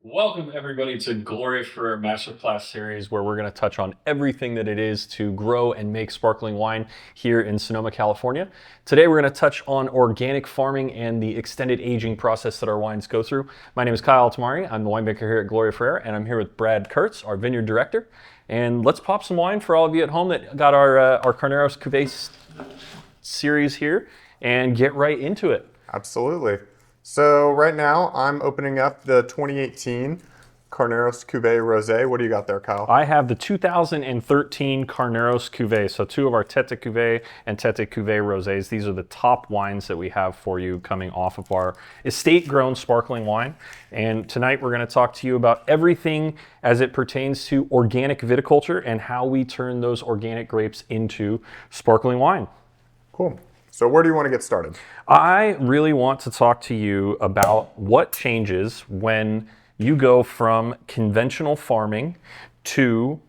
Welcome everybody to Gloria Ferrer Masterclass series, where we're going to touch on everything that it is to grow and make sparkling wine here in Sonoma, California. Today we're going to touch on organic farming and the extended aging process that our wines go through. My name is Kyle Altomare. I'm the winemaker here at Gloria Ferrer, and I'm here with Brad Kurtz, our Vineyard director. And let's pop some wine for all of you at home that got our Carneros Cuvée series here and get right into it. Absolutely. So right now I'm opening up the 2018 Carneros Cuvée Rosé. What do you got there, Kyle? I have the 2013 Carneros Cuvée, so two of our Tête de Cuvée and Tête de Cuvée Rosés. These are the top wines that we have for you coming off of our estate-grown sparkling wine. And tonight we're going to talk to you about everything as it pertains to organic viticulture and how we turn those organic grapes into sparkling wine. Cool. So where do you want to get started? I really want to talk to you about what changes when you go from conventional farming to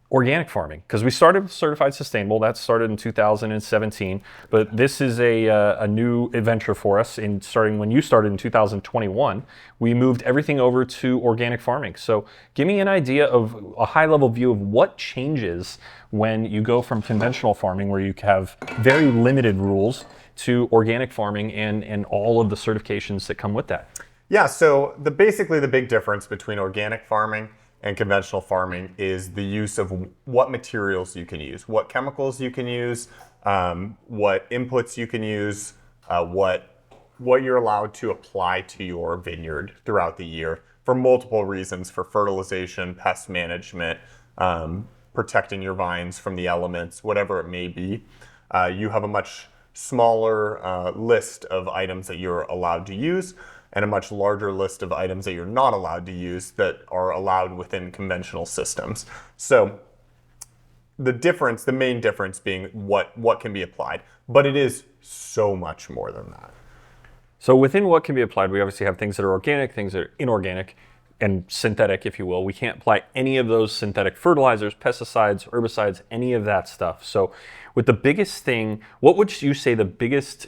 organic farming. Because we started with Certified Sustainable, that started in 2017, but this is a new adventure for us. Starting when you started in 2021, we moved everything over to organic farming. So give me an idea of a high-level view of what changes when you go from conventional farming, where you have very limited rules, to organic farming and all of the certifications that come with that. Yeah, so basically the big difference between organic farming and conventional farming is the use of what materials you can use, what chemicals you can use, what inputs you can use, what you're allowed to apply to your vineyard throughout the year for multiple reasons, for fertilization, pest management, protecting your vines from the elements, whatever it may be. You have a much smaller list of items that you're allowed to use, and a much larger list of items that you're not allowed to use that are allowed within conventional systems. So the main difference being what can be applied, but it is so much more than that. So within what can be applied, we obviously have things that are organic, things that are inorganic, and synthetic, if you will. We can't apply any of those synthetic fertilizers, pesticides, herbicides, any of that stuff. So with the biggest thing, what would you say the biggest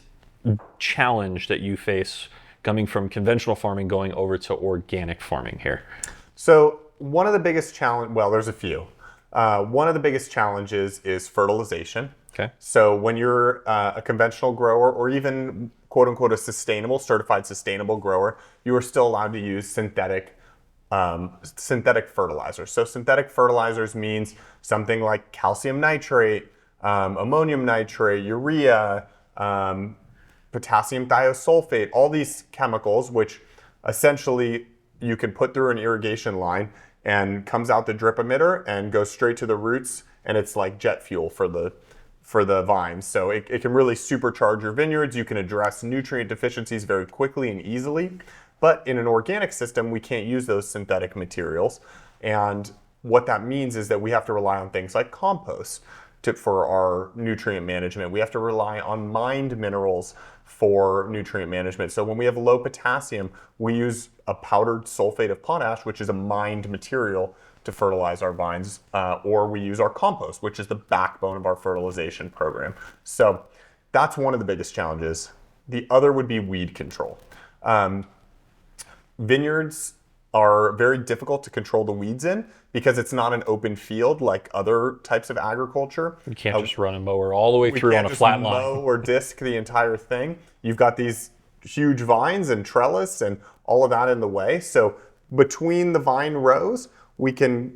challenge that you face coming from conventional farming going over to organic farming here? So one of the biggest there's a few. One of the biggest challenges is fertilization. Okay. So when you're a conventional grower, or even quote unquote a certified sustainable grower, you are still allowed to use synthetic fertilizers. So synthetic fertilizers means something like calcium nitrate, ammonium nitrate, urea, potassium thiosulfate, all these chemicals, which essentially you can put through an irrigation line and comes out the drip emitter and goes straight to the roots, and it's like jet fuel for the vines. So it can really supercharge your vineyards. You can address nutrient deficiencies very quickly and easily. But in an organic system, we can't use those synthetic materials. And what that means is that we have to rely on things like compost for our nutrient management. We have to rely on mined minerals for nutrient management. So when we have low potassium, we use a powdered sulfate of potash, which is a mined material, to fertilize our vines, or we use our compost, which is the backbone of our fertilization program. So that's one of the biggest challenges. The other would be weed control. Vineyards are very difficult to control the weeds in because it's not an open field like other types of agriculture. You can't just run a mower all the way through on a flat line. We can't just mow or disc the entire thing. You've got these huge vines and trellis and all of that in the way. So between the vine rows, we can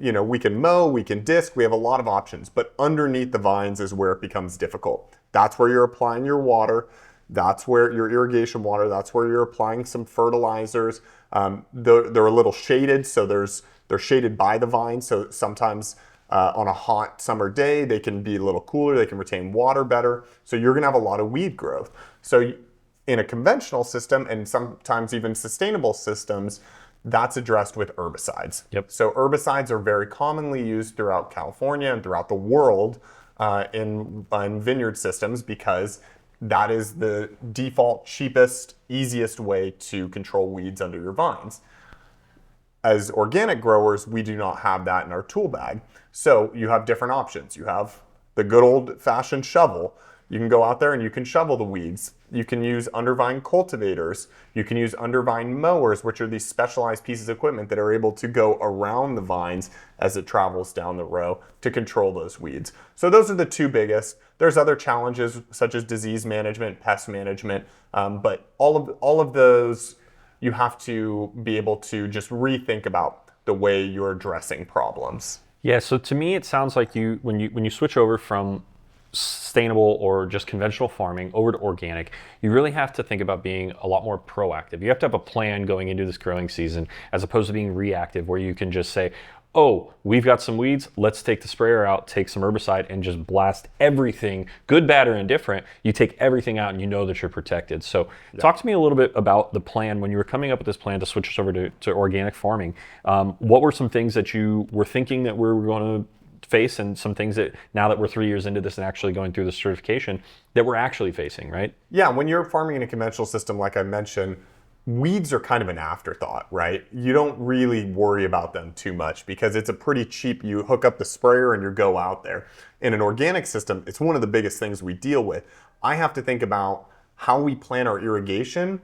mow, we can disc, we have a lot of options. But underneath the vines is where it becomes difficult. That's where you're applying your water. That's where your irrigation water, that's where you're applying some fertilizers. They're a little shaded, so they're shaded by the vine. So sometimes on a hot summer day, they can be a little cooler, they can retain water better. So you're gonna have a lot of weed growth. So in a conventional system, and sometimes even sustainable systems, that's addressed with herbicides. Yep. So herbicides are very commonly used throughout California and throughout the world in vineyard systems, because that is the default, cheapest, easiest way to control weeds under your vines. As organic growers, we do not have that in our tool bag. So you have different options. You have the good old-fashioned shovel. You can go out there and you can shovel the weeds. You can use undervine cultivators. You can use undervine mowers, which are these specialized pieces of equipment that are able to go around the vines as it travels down the row to control those weeds. So those are the two biggest. There's other challenges such as disease management, pest management, but all of those you have to be able to just rethink about the way you're addressing problems. Yeah, so to me it sounds like when you switch over from sustainable or just conventional farming over to organic, you really have to think about being a lot more proactive. You have to have a plan going into this growing season as opposed to being reactive where you can just say, oh, we've got some weeds, let's take the sprayer out, take some herbicide and just blast everything, good, bad, or indifferent. You take everything out and you know that you're protected. So talk to me a little bit about the plan when you were coming up with this plan to switch us over to organic farming. What were some things that you were thinking that we were going to face and some things that now that we're 3 years into this and actually going through the certification that we're actually facing, right? Yeah, when you're farming in a conventional system, like I mentioned, weeds are kind of an afterthought, right? You don't really worry about them too much because it's a pretty cheap, you hook up the sprayer and you go out there. In an organic system, it's one of the biggest things we deal with. I have to think about how we plan our irrigation,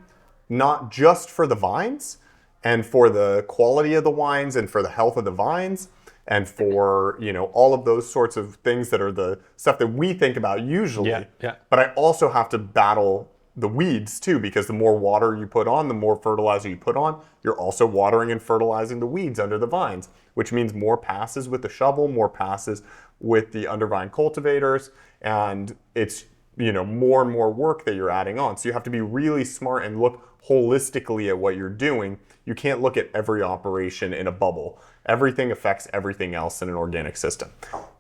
not just for the vines and for the quality of the wines and for the health of the vines, and for, you know, all of those sorts of things that are the stuff that we think about usually. Yeah. But I also have to battle the weeds too, because the more water you put on, the more fertilizer you put on, you're also watering and fertilizing the weeds under the vines, which means more passes with the shovel, more passes with the undervine cultivators, and it's, you know, more and more work that you're adding on. So you have to be really smart and look holistically at what you're doing. You can't look at every operation in a bubble. Everything affects everything else in an organic system.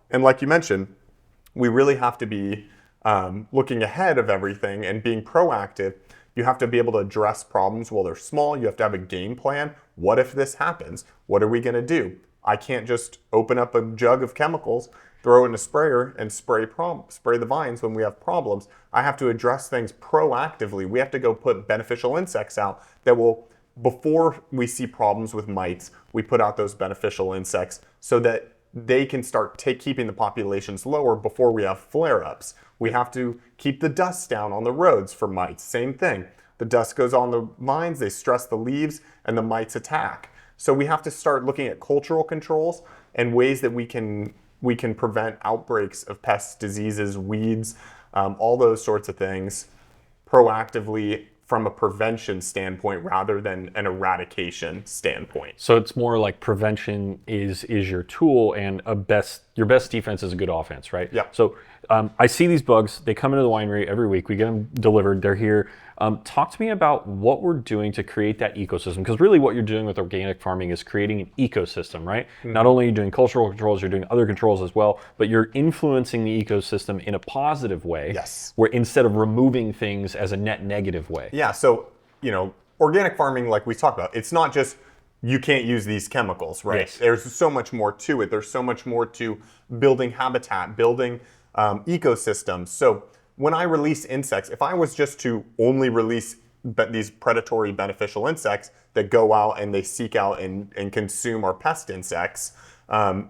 And like you mentioned, we really have to be looking ahead of everything and being proactive. You have to be able to address problems while they're small. You have to have a game plan. What if this happens? What are we going to do? I can't just open up a jug of chemicals, throw it in a sprayer, and spray the vines when we have problems. I have to address things proactively. We have to go put beneficial insects out that will, before we see problems with mites, we put out those beneficial insects so that they can start keeping the populations lower before we have flare-ups. We have to keep the dust down on the roads for mites. Same thing. The dust goes on the vines, they stress the leaves, and the mites attack. So we have to start looking at cultural controls and ways that we can prevent outbreaks of pests, diseases, weeds, all those sorts of things proactively from a prevention standpoint rather than an eradication standpoint. So it's more like prevention is your tool, and your best defense is a good offense, right? Yeah. So I see these bugs. They come into the winery every week. We get them delivered. They're here. Talk to me about what we're doing to create that ecosystem, because really what you're doing with organic farming is creating an ecosystem, right? Mm-hmm. Not only are you doing cultural controls, you're doing other controls as well, but you're influencing the ecosystem in a positive way. Yes. Where instead of removing things as a net negative way. Yeah, so, you know, organic farming, like we talked about, it's not just you can't use these chemicals, right? Yes. There's so much more to it. There's so much more to building habitat, building ecosystems. So when I release insects, if I was just to only release these predatory beneficial insects that go out and they seek out and consume our pest insects, I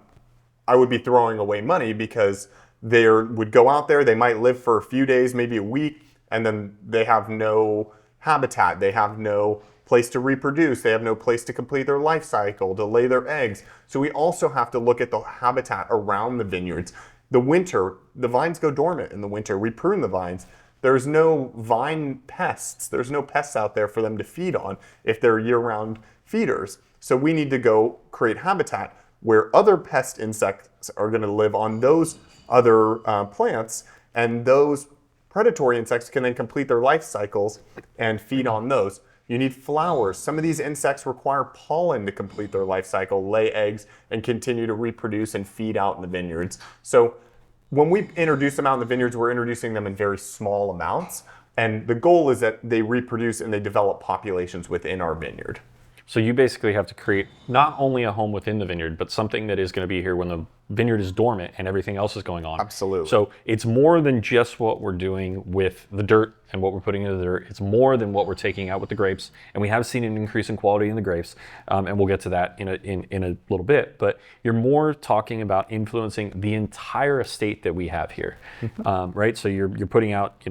would be throwing away money because they would go out there, they might live for a few days, maybe a week, and then they have no habitat, they have no place to reproduce, they have no place to complete their life cycle, to lay their eggs. So we also have to look at the habitat around the vineyards. The winter, the vines go dormant in the winter. We prune the vines. There's no vine pests. There's no pests out there for them to feed on if they're year-round feeders. So we need to go create habitat where other pest insects are going to live on those other plants, and those predatory insects can then complete their life cycles and feed on those. You need flowers. Some of these insects require pollen to complete their life cycle, lay eggs, and continue to reproduce and feed out in the vineyards. So when we introduce them out in the vineyards, we're introducing them in very small amounts. And the goal is that they reproduce and they develop populations within our vineyard. So you basically have to create not only a home within the vineyard, but something that is going to be here when the vineyard is dormant and everything else is going on. Absolutely. So it's more than just what we're doing with the dirt and what we're putting into the dirt. It's more than what we're taking out with the grapes. And we have seen an increase in quality in the grapes. And we'll get to that in a little bit. But you're more talking about influencing the entire estate that we have here, right? So you're putting out,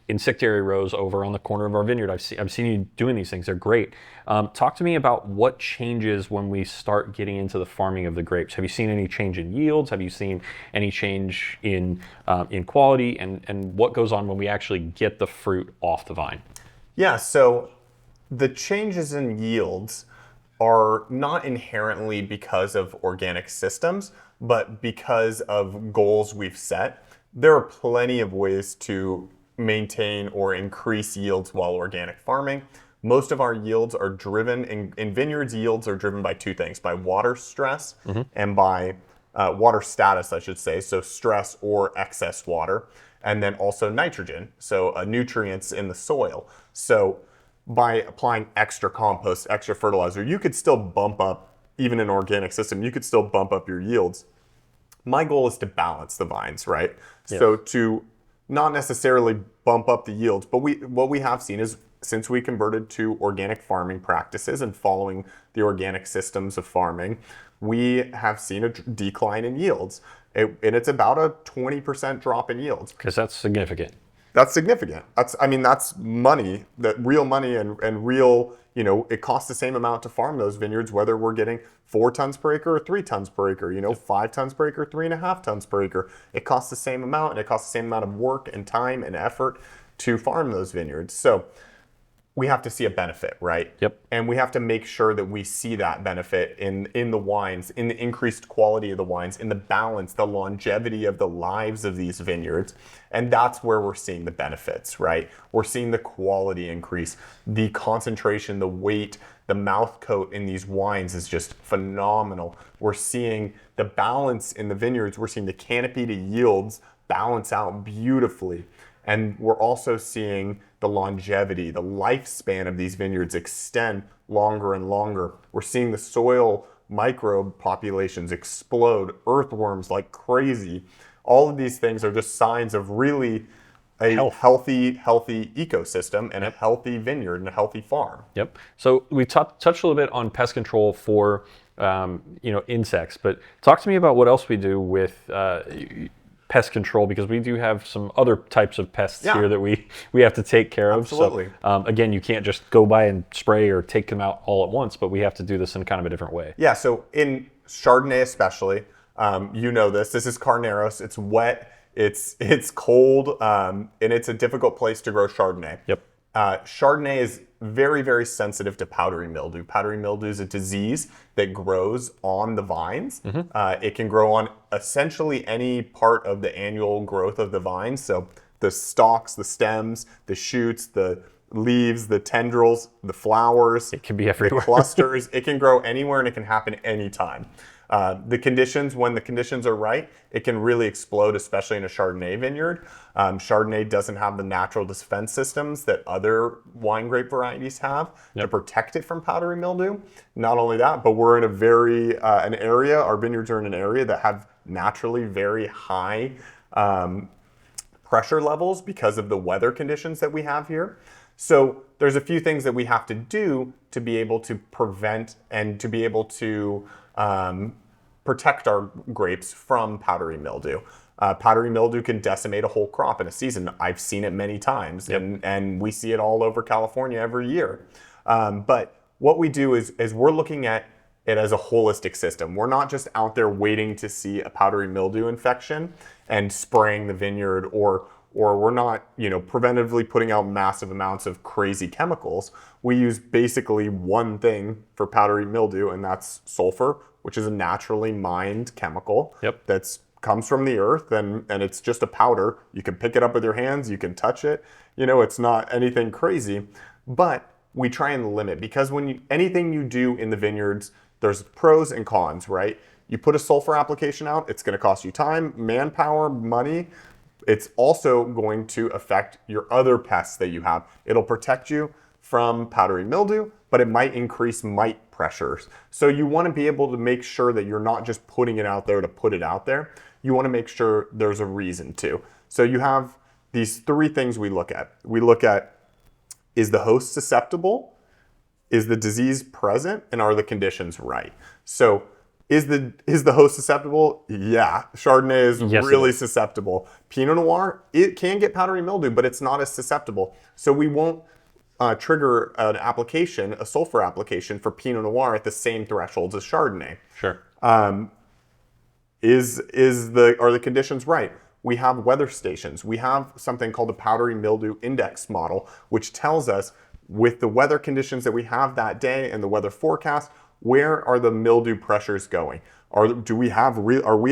insectary rows over on the corner of our vineyard. I've seen you doing these things. They're great. Talk to me about what changes when we start getting into the farming of the grapes. Have you seen any change in yields? Have you seen any change in quality? And what goes on when we actually get the fruit off the vine? Yeah, so the changes in yields are not inherently because of organic systems, but because of goals we've set. There are plenty of ways to maintain or increase yields while organic farming. Most of our yields are driven, in vineyards, yields are driven by two things, by water stress and by water status, I should say, so stress or excess water, and then also nitrogen, so nutrients in the soil. So by applying extra compost, extra fertilizer, you could still bump up, even an organic system, you could still bump up your yields. My goal is to balance the vines, right? Yeah. So to not necessarily bump up the yields, but what we have seen is since we converted to organic farming practices and following the organic systems of farming, we have seen a decline in yields. And it's about a 20% drop in yields. Because that's significant. That's significant. That's money, that real money and real, it costs the same amount to farm those vineyards, whether we're getting 4 tons per acre or 3 tons per acre, 5 tons per acre, 3.5 tons per acre. It costs the same amount, and it costs the same amount of work and time and effort to farm those vineyards. So we have to see a benefit, right? Yep. And we have to make sure that we see that benefit in the wines, in the increased quality of the wines, in the balance, the longevity of the lives of these vineyards. And that's where we're seeing the benefits, right? We're seeing the quality increase, the concentration, the weight, the mouth coat in these wines is just phenomenal. We're seeing the balance in the vineyards. We're seeing the canopy to yields balance out beautifully. And we're also seeing the longevity, the lifespan of these vineyards extend longer and longer. We're seeing the soil microbe populations explode, earthworms like crazy. All of these things are just signs of really a healthy ecosystem and a healthy vineyard and a healthy farm. Yep. So we touched a little bit on pest control for insects, but talk to me about what else we do with pest control, because we do have some other types of pests here that we have to take care of. Absolutely. So again, you can't just go by and spray or take them out all at once, but we have to do this in kind of a different way. Yeah, so in Chardonnay especially, this is Carneros, it's wet, it's cold, and it's a difficult place to grow Chardonnay. Yep. Chardonnay is very, very sensitive to powdery mildew. Powdery mildew is a disease that grows on the vines. It can grow on essentially any part of the annual growth of the vines. So the stalks, the stems, the shoots, the leaves, the tendrils, the flowers. It can be everywhere. The clusters. It can grow anywhere and it can happen anytime. When the conditions are right, it can really explode, especially in a Chardonnay vineyard. Chardonnay doesn't have the natural defense systems that other wine grape varieties have to protect it from powdery mildew. Not only that, but we're in our vineyards are in an area that have naturally very high pressure levels because of the weather conditions that we have here. So there's a few things that we have to do to be able to prevent and to be able to protect our grapes from powdery mildew. Powdery mildew can decimate a whole crop in a season. I've seen it many times, and we see it all over California every year. But what we do is we're looking at it as a holistic system. We're not just out there waiting to see a powdery mildew infection and spraying the vineyard, or we're not, preventively putting out massive amounts of crazy chemicals. We use basically one thing for powdery mildew, and that's sulfur, which is a naturally mined chemical that comes from the earth, and it's just a powder. You can pick it up with your hands, you can touch it. It's not anything crazy, but we try and limit, because anything you do in the vineyards, there's pros and cons, right? You put a sulfur application out, it's going to cost you time, manpower, money. It's also going to affect your other pests that you have. It'll protect you from powdery mildew, but it might increase mite pressures. So you want to be able to make sure that you're not just putting it out there to put it out there. You want to make sure there's a reason to. So you have these three things we look at. We look at, is the host susceptible? Is the disease present? And are the conditions right? So is the host susceptible? Yeah, Chardonnay is really susceptible. Pinot Noir, it can get powdery mildew, but it's not as susceptible. So we won't trigger an application, a sulfur application for Pinot Noir at the same thresholds as Chardonnay. Sure. Are the conditions right? We have weather stations. We have something called the powdery mildew index model, which tells us with the weather conditions that we have that day and the weather forecast, where are the mildew pressures going? Are we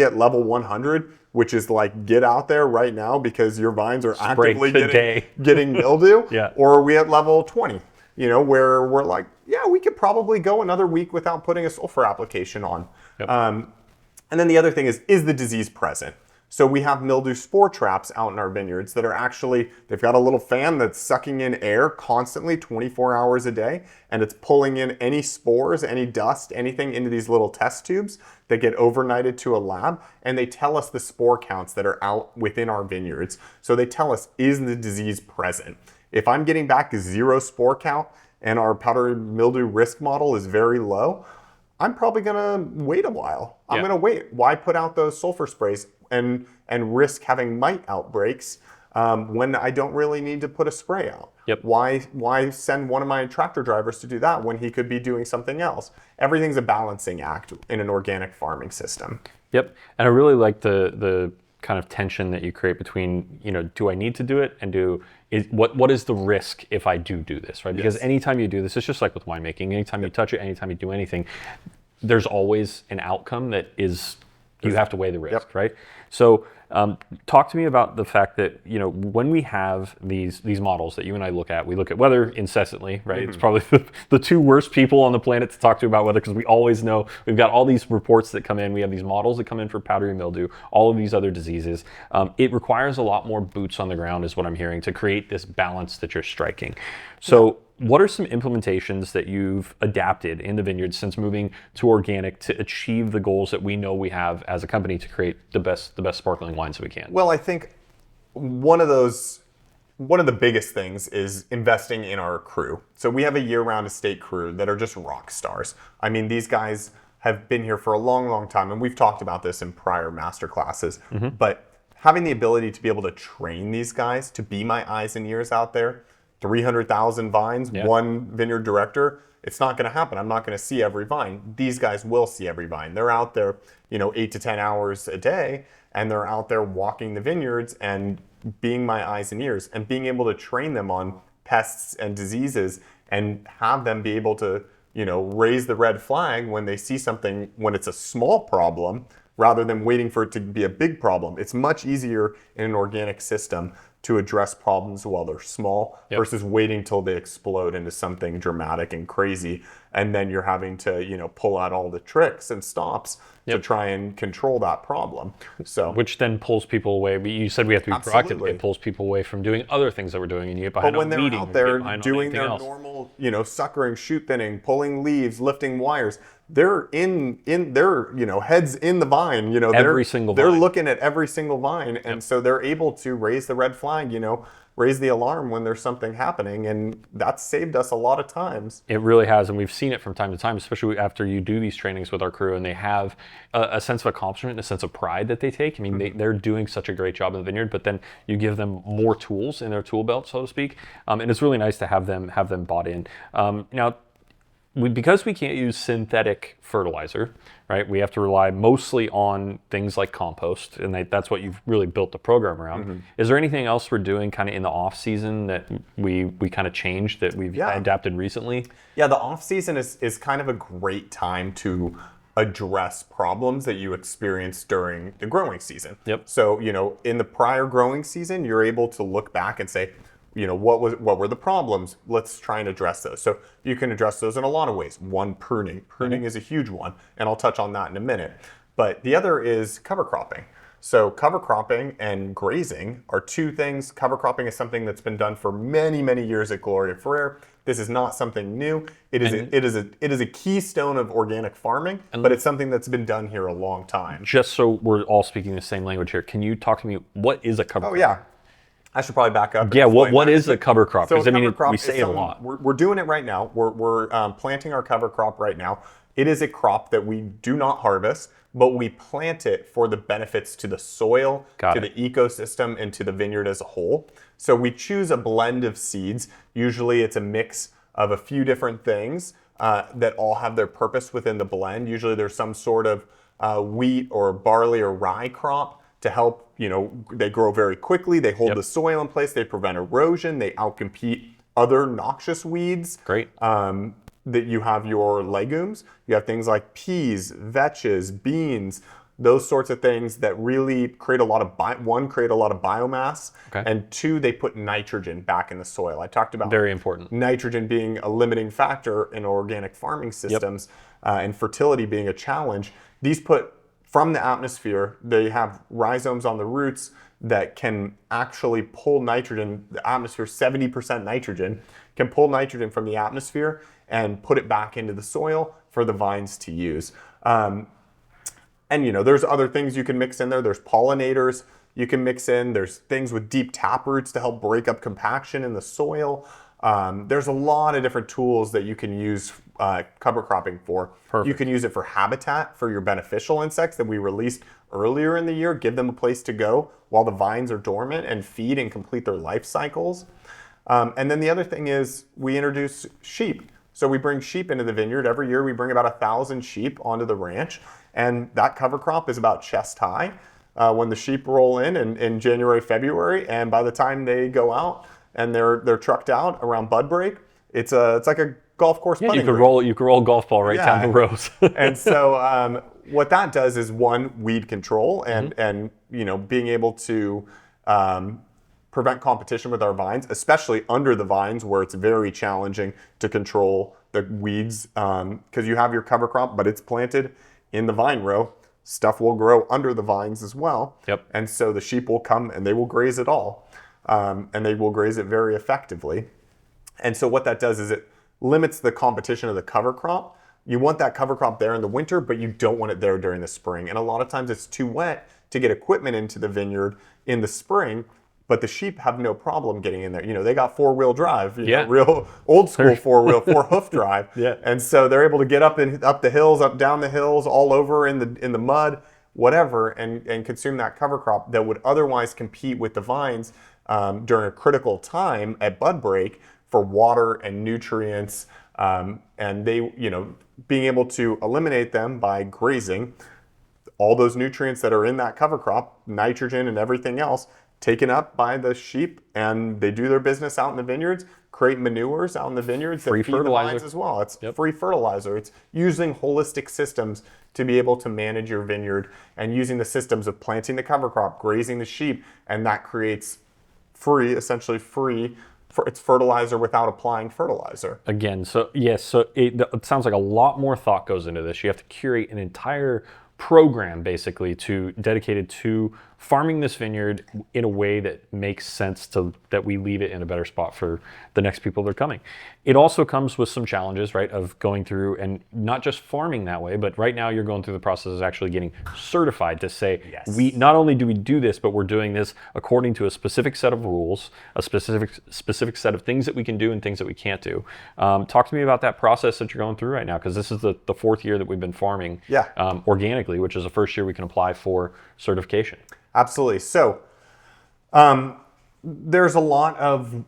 at level 100, which is like, get out there right now because your vines are actively getting mildew? Yeah. Or are we at level 20, where we're like, yeah, we could probably go another week without putting a sulfur application on. Yep. And then the other thing is the disease present? So we have mildew spore traps out in our vineyards that are actually, they've got a little fan that's sucking in air constantly 24 hours a day, and it's pulling in any spores, any dust, anything into these little test tubes that get overnighted to a lab, and they tell us the spore counts that are out within our vineyards. So they tell us, is the disease present? If I'm getting back 0 spore count and our powdery mildew risk model is very low, I'm probably gonna wait a while. I'm gonna wait. Why put out those sulfur sprays and risk having mite outbreaks when I don't really need to put a spray out? Yep. Why send one of my tractor drivers to do that when he could be doing something else? Everything's a balancing act in an organic farming system. Yep. And I really like the kind of tension that you create between, do I need to do it, and what is the risk if I do this, right? Because anytime you do this, it's just like with winemaking. Anytime you touch it, anytime you do anything, there's always an outcome that is, you have to weigh the risk, right? So talk to me about the fact that, when we have these models that you and I look at, we look at weather incessantly, right? Mm-hmm. It's probably the two worst people on the planet to talk to about weather, because we always know we've got all these reports that come in. We have these models that come in for powdery mildew, all of these other diseases. It requires a lot more boots on the ground, is what I'm hearing, to create this balance that you're striking. So what are some implementations that you've adapted in the vineyard since moving to organic to achieve the goals that we know we have as a company to create the best sparkling wines that we can? Well, I think one of the biggest things is investing in our crew. So we have a year-round estate crew that are just rock stars. I mean, these guys have been here for a long, long time, and we've talked about this in prior masterclasses. Mm-hmm. But having the ability to be able to train these guys to be my eyes and ears out there, 300,000 vines, one vineyard director, it's not going to happen. I'm not going to see every vine. These guys will see every vine. They're out there, 8 to 10 hours a day, and they're out there walking the vineyards and being my eyes and ears, and being able to train them on pests and diseases and have them be able to, raise the red flag when they see something, when it's a small problem, rather than waiting for it to be a big problem. It's much easier in an organic system to address problems while they're small versus waiting till they explode into something dramatic and crazy, and then you're having to pull out all the tricks and stops to try and control that problem. So which then pulls people away. You said we have to be proactive. It pulls people away from doing other things that we're doing, and you get behind on meeting. But when they're out there doing their normal, suckering, shoot thinning, pulling leaves, lifting wires, they're in their heads in the vine. Every single vine. They're looking at every single vine, and so they're able to raise the red flag. Raise the alarm when there's something happening, and that's saved us a lot of times. It really has, and we've seen it from time to time, especially after you do these trainings with our crew, and they have a sense of accomplishment and a sense of pride that they take. I mean, they're doing such a great job in the vineyard, but then you give them more tools in their tool belt, so to speak, and it's really nice to have them bought in. Now, because we can't use synthetic fertilizer, right? We have to rely mostly on things like compost, and that's what you've really built the program around. Mm-hmm. Is there anything else we're doing kind of in the off season that we kind of changed that we've adapted recently? Yeah, the off season is kind of a great time to address problems that you experienced during the growing season. Yep. So, in the prior growing season, you're able to look back and say, what were the problems? Let's try and address those. So you can address those in a lot of ways. One, pruning. Pruning is a huge one, and I'll touch on that in a minute. But the other is cover cropping. So cover cropping and grazing are two things. Cover cropping is something that's been done for many, many years at Gloria Ferrer. This is not something new. It is a keystone of organic farming, but it's something that's been done here a long time. Just so we're all speaking the same language here, can you talk to me, what is a cover crop? Oh yeah, I should probably back up. And Yeah, explain what that. is a cover crop? So Because a cover crop we is say it a lot. We're doing it right now. We're planting our cover crop right now. It is a crop that we do not harvest, but we plant it for the benefits to the soil, to the ecosystem, and to the vineyard as a whole. So we choose a blend of seeds. Usually it's a mix of a few different things that all have their purpose within the blend. Usually there's some sort of wheat or barley or rye crop to help, they grow very quickly. They hold the soil in place. They prevent erosion. They outcompete other noxious weeds. Great. That you have your legumes. You have things like peas, vetches, beans, those sorts of things that really create a lot of, create a lot of biomass, and two, they put nitrogen back in the soil. I talked about very important. Nitrogen being a limiting factor in organic farming systems, and fertility being a challenge. These put from the atmosphere, they have rhizomes on the roots that can actually pull nitrogen. The atmosphere, 70% nitrogen, can pull nitrogen from the atmosphere and put it back into the soil for the vines to use. And there's other things you can mix in there. There's pollinators you can mix in. There's things with deep tap roots to help break up compaction in the soil. There's a lot of different tools that you can use cover cropping for. Perfect. You can use it for habitat for your beneficial insects that we released earlier in the year. Give them a place to go while the vines are dormant and feed and complete their life cycles. And then the other thing is we introduce sheep. So we bring sheep into the vineyard. Every year we bring about 1,000 sheep onto the ranch. And that cover crop is about chest high when the sheep roll in January, February. And by the time they go out and they're trucked out around bud break, it's like a golf course putting green. You could roll a golf ball right down the rows. And so what that does is, one, weed control and being able to prevent competition with our vines, especially under the vines where it's very challenging to control the weeds, because you have your cover crop, but it's planted in the vine row. Stuff will grow under the vines as well. And so the sheep will come and they will graze it all. And they will graze it very effectively. And so what that does is it limits the competition of the cover crop. You want that cover crop there in the winter, but you don't want it there during the spring. And a lot of times it's too wet to get equipment into the vineyard in the spring. But the sheep have no problem getting in there. They got four-wheel drive, real old school four-hoof drive. And so they're able to get up the hills, up down the hills, all over in the mud, whatever, and consume that cover crop that would otherwise compete with the vines during a critical time at bud break for water and nutrients. And they, being able to eliminate them by grazing, all those nutrients that are in that cover crop, nitrogen and everything else, taken up by the sheep, and they do their business out in the vineyards, create manures out in the vineyards that feed the vines as well. It's free fertilizer. It's using holistic systems to be able to manage your vineyard and using the systems of planting the cover crop, grazing the sheep, and that creates essentially free. It's fertilizer without applying fertilizer. Again, so it sounds like a lot more thought goes into this. You have to curate an entire program basically dedicated to farming this vineyard in a way that makes sense, that we leave it in a better spot for the next people that are coming. It also comes with some challenges, right, of going through and not just farming that way, but right now you're going through the process of actually getting certified to say, we not only do we do this, but we're doing this according to a specific set of rules, a specific set of things that we can do and things that we can't do. Talk to me about that process that you're going through right now, because this is the fourth year that we've been farming organically, which is the first year we can apply for certification. Absolutely. So there's a lot of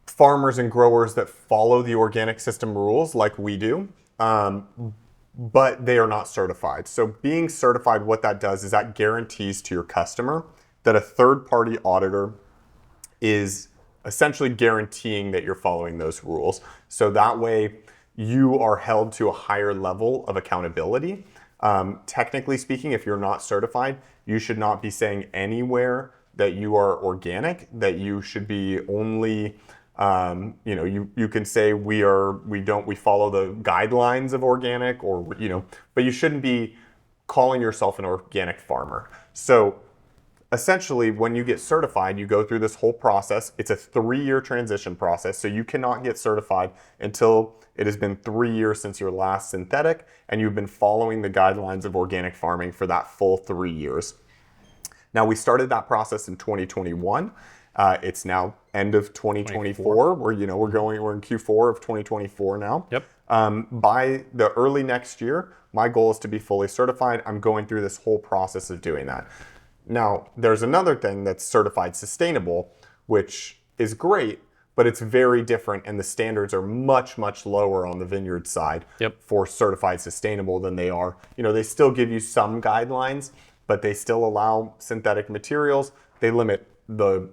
farmers and growers that follow the organic system rules like we do, but they are not certified. So being certified, what that does is that guarantees to your customer that a third-party auditor is essentially guaranteeing that you're following those rules. So that way you are held to a higher level of accountability. Technically speaking, if you're not certified, you should not be saying anywhere that you are organic, that you should be only, you can say we follow the guidelines of organic, or, but you shouldn't be calling yourself an organic farmer. So essentially, when you get certified, you go through this whole process. It's a 3-year transition process, so you cannot get certified until it has been 3 years since your last synthetic, and you've been following the guidelines of organic farming for that full 3 years. Now, we started that process in 2021. It's now end of 2024. We're in Q4 of 2024 now. Yep. By the early next year, my goal is to be fully certified. I'm going through this whole process of doing that. Now, there's another thing that's certified sustainable, which is great, but it's very different, and the standards are much, much lower on the vineyard side for certified sustainable than they are. They still give you some guidelines, but they still allow synthetic materials. They limit the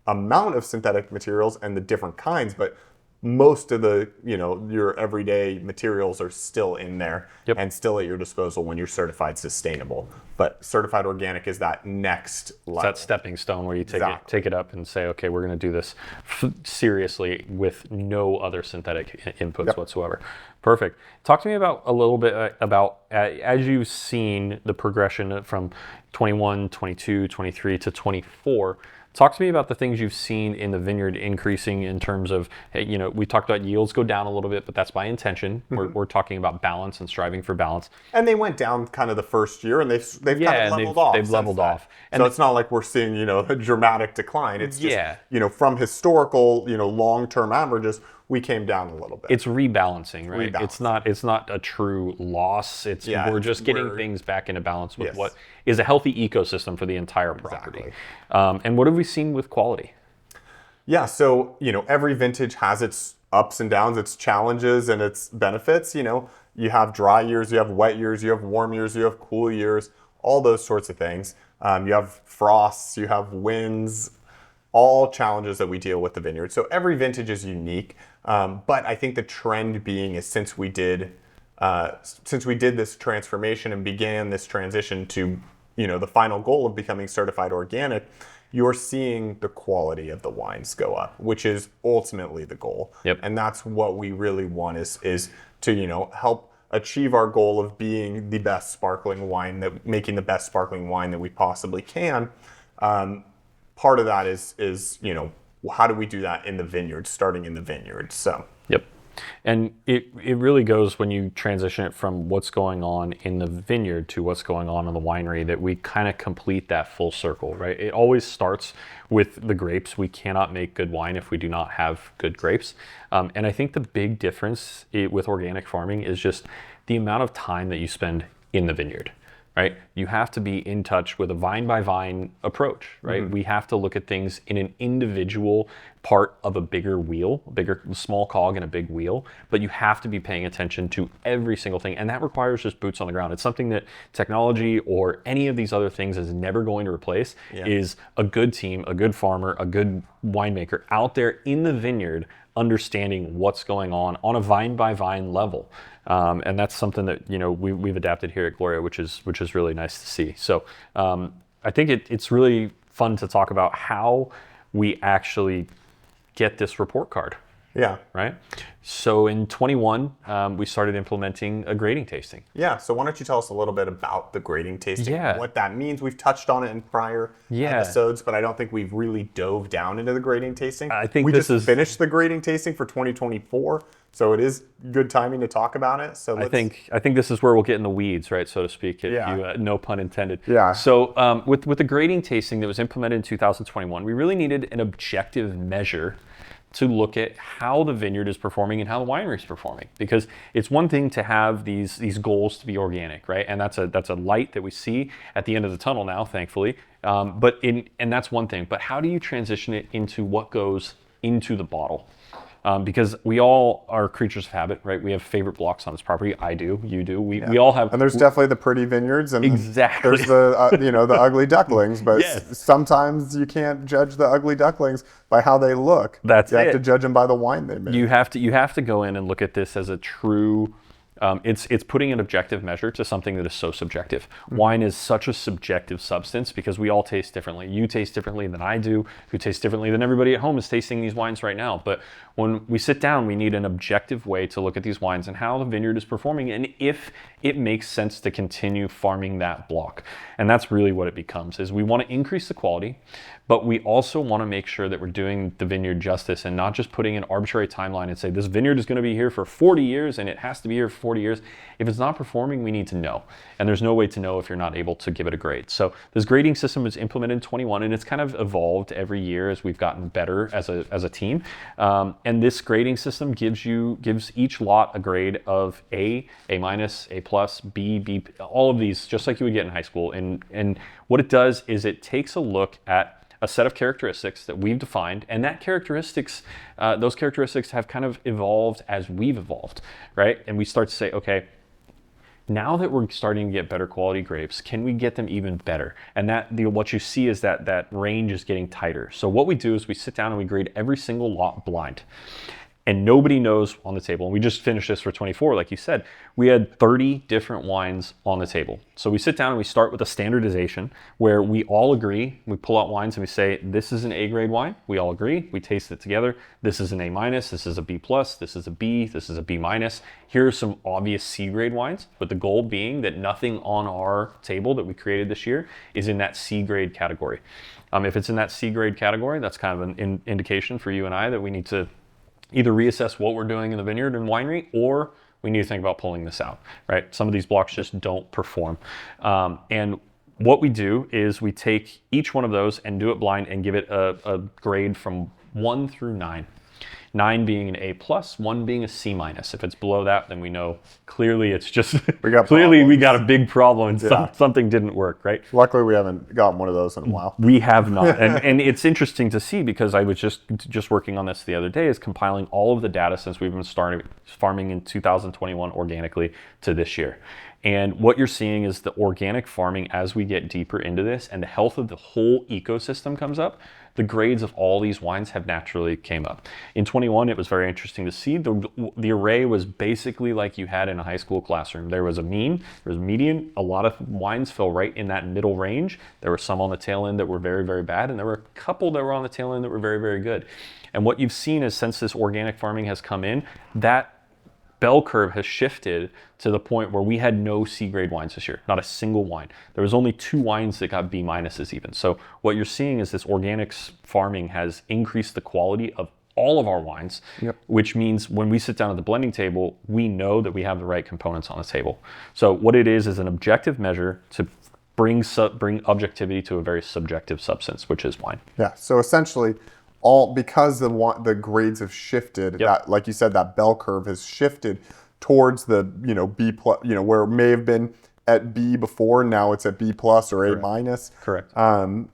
amount of synthetic materials and the different kinds, but most of the, your everyday materials are still in there and still at your disposal when you're certified sustainable. But certified organic is that next level. It's that stepping stone where you take it up and say, okay, we're going to do this seriously with no other synthetic inputs whatsoever. Perfect. Talk to me about a little bit about, as you've seen the progression from 21, 22, 23 to 24, talk to me about the things you've seen in the vineyard increasing in terms of, we talked about yields go down a little bit, but that's by intention. We're talking about balance and striving for balance. And they went down kind of the first year, and they've kind of leveled off. They've leveled off. And so it's not like we're seeing, a dramatic decline. It's just, from historical, long-term averages, we came down a little bit. It's rebalancing, right? It's not a true loss. We're just getting things back into balance with what is a healthy ecosystem for the entire property. And what have we seen with quality? Yeah, so every vintage has its ups and downs, its challenges and its benefits. You have dry years, you have wet years, you have warm years, you have cool years, all those sorts of things. You have frosts, you have winds, all challenges that we deal with the vineyard. So every vintage is unique. But I think the trend being is since we did this transformation and began this transition to the final goal of becoming certified organic, you're seeing the quality of the wines go up, which is ultimately the goal. And that's what we really want is to help achieve our goal of being the best sparkling wine, making the best sparkling wine that we possibly can. Part of that is how do we do that in the vineyard, starting in the vineyard? So. And it really goes when you transition it from what's going on in the vineyard to what's going on in the winery, that we kind of complete that full circle, right? It always starts with the grapes. We cannot make good wine if we do not have good grapes. And I think the big difference with organic farming is just the amount of time that you spend in the vineyard. Right? You have to be in touch with a vine by vine approach, right? We have to look at things in an individual part of a bigger wheel, small cog in a big wheel, but you have to be paying attention to every single thing. And that requires just boots on the ground. It's something that technology or any of these other things is never going to replace, is a good team, a good farmer, a good winemaker out there in the vineyard understanding what's going on a vine by vine level. And that's something that we've adapted here at Gloria, which is really nice to see. So I think it's really fun to talk about how we actually get this report card. Yeah. Right? So in 21, we started implementing a grading tasting. Yeah. So why don't you tell us a little bit about the grading tasting, what that means? We've touched on it in prior episodes, but I don't think we've really dove down into the grading tasting. I think we just finished the grading tasting for 2024, so it is good timing to talk about it. So I think this is where we'll get in the weeds, right, so to speak. No pun intended. Yeah. So with the grading tasting that was implemented in 2021, we really needed an objective measure to look at how the vineyard is performing and how the winery is performing. Because it's one thing to have these goals to be organic, right? And that's a light that we see at the end of the tunnel now, thankfully. And that's one thing. But how do you transition it into what goes into the bottle? Because we all are creatures of habit, right? We have favorite blocks on this property. I do, you do. We all have. And there's definitely the pretty vineyards, and exactly. There's the the ugly ducklings. But sometimes you can't judge the ugly ducklings by how they look. You have to judge them by the wine they make. You have to go in and look at this as a true It's putting an objective measure to something that is so subjective. Wine is such a subjective substance because we all taste differently. You taste differently than I do. You taste differently than everybody at home is tasting these wines right now. But when we sit down, we need an objective way to look at these wines and how the vineyard is performing, and if it makes sense to continue farming that block. And that's really what it becomes, is we want to increase the quality, but we also want to make sure that we're doing the vineyard justice and not just putting an arbitrary timeline and say this vineyard is going to be here for 40 years and it has to be here for 40 years. If it's not performing, we need to know. And there's no way to know if you're not able to give it a grade. So this grading system was implemented in 21, and it's kind of evolved every year as we've gotten better as a team. And this grading system gives each lot a grade of A minus, A plus, B, all of these, just like you would get in high school. And what it does is it takes a look at a set of characteristics that we've defined, and those characteristics have kind of evolved as we've evolved, right? And we start to say, okay, now that we're starting to get better quality grapes, can we get them even better? And what you see is that range is getting tighter. So what we do is we sit down and we grade every single lot blind. And nobody knows on the table. And we just finished this for 24, like you said. We had 30 different wines on the table. So we sit down and we start with a standardization where we all agree. We pull out wines and we say, this is an A grade wine. We all agree. We taste it together. This is an A minus. This is a B plus. This is a B. This is a B minus. Here are some obvious C grade wines, with the goal being that nothing on our table that we created this year is in that C grade category. If it's in that C grade category, that's kind of an indication for you and I that we need to either reassess what we're doing in the vineyard and winery, or we need to think about pulling this out, right? Some of these blocks just don't perform. And what we do is we take each one of those and do it blind and give it a grade from 1 through 9. 9 being an A plus, 1 being a C minus. If it's below that, then we know clearly it's just, we got a big problem and something didn't work, right? Luckily, we haven't gotten one of those in a while. We have not. And it's interesting to see, because I was just working on this the other day, is compiling all of the data since we've been starting farming in 2021 organically to this year. And what you're seeing is the organic farming, as we get deeper into this and the health of the whole ecosystem comes up, the grades of all these wines have naturally came up. In 21, it was very interesting to see. The array was basically like you had in a high school classroom. There was a mean, there was a median. A lot of wines fell right in that middle range. There were some on the tail end that were very, very bad, and there were a couple that were on the tail end that were very, very good. And what you've seen is, since this organic farming has come in, that bell curve has shifted to the point where we had no C grade wines this year, not a single wine. There was only 2 wines that got B minuses even. So what you're seeing is this organics farming has increased the quality of all of our wines, which means when we sit down at the blending table, we know that we have the right components on the table. So what it is an objective measure to bring objectivity to a very subjective substance, which is wine. Yeah, so essentially, because the grades have shifted, that, like you said, that bell curve has shifted towards the B plus, where it may have been at B before, now it's at B plus or A minus. Correct.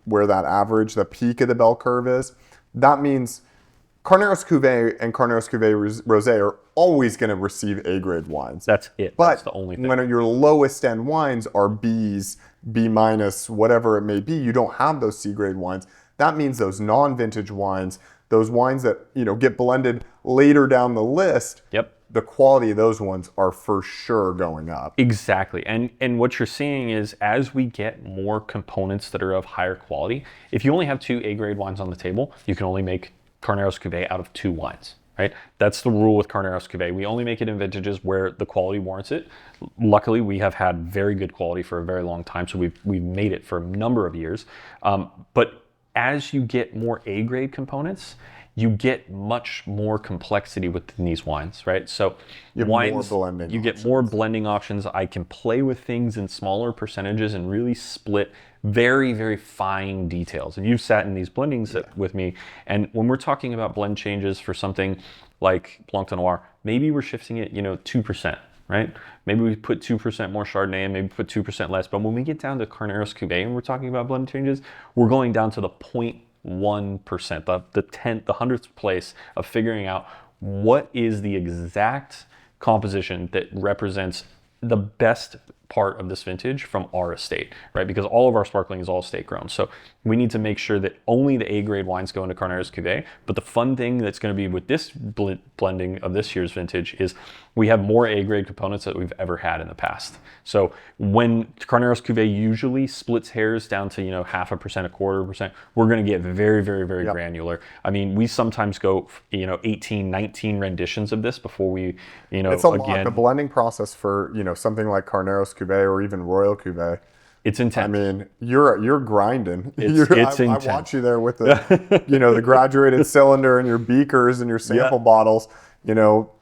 Where that average, the peak of the bell curve is. That means Carneros Cuvée and Carneros Cuvée Rosé are always going to receive A grade wines. That's it. But that's the only thing. When your lowest end wines are Bs, B minus, whatever it may be, you don't have those C grade wines. That means those non-vintage wines, those wines that get blended later down the list, the quality of those ones are for sure going up. Exactly. And what you're seeing is, as we get more components that are of higher quality, if you only have 2 A-grade wines on the table, you can only make Carneros Cuvée out of 2 wines. Right? That's the rule with Carneros Cuvée. We only make it in vintages where the quality warrants it. Luckily, we have had very good quality for a very long time, so we've made it for a number of years. But as you get more A-grade components, you get much more complexity within these wines, right? So you get more blending options. I can play with things in smaller percentages and really split very, very fine details. And you've sat in these blendings with me, and when we're talking about blend changes for something like Blanc de Noir, maybe we're shifting it, 2%. Right? Maybe we put 2% more Chardonnay and maybe put 2% less. But when we get down to Carneros Cuvée and we're talking about blend changes, we're going down to the 0.1%, the 100th place of figuring out what is the exact composition that represents the best part of this vintage from our estate, right? Because all of our sparkling is all estate grown. So we need to make sure that only the A grade wines go into Carneros Cuvée. But the fun thing that's going to be with this blending of this year's vintage is we have more A grade components that we've ever had in the past. So when Carneros Cuvée usually splits hairs down to, 0.5%, 1/4%, we're going to get very, very, very granular. I mean, we sometimes go, 18, 19 renditions of this before we, It's a lot. The blending process for, something like Carneros Cuvée or even Royal Cuvée. It's intense. I mean, you're grinding. It's intense. I watch you there with the, the graduated cylinder and your beakers and your sample bottles,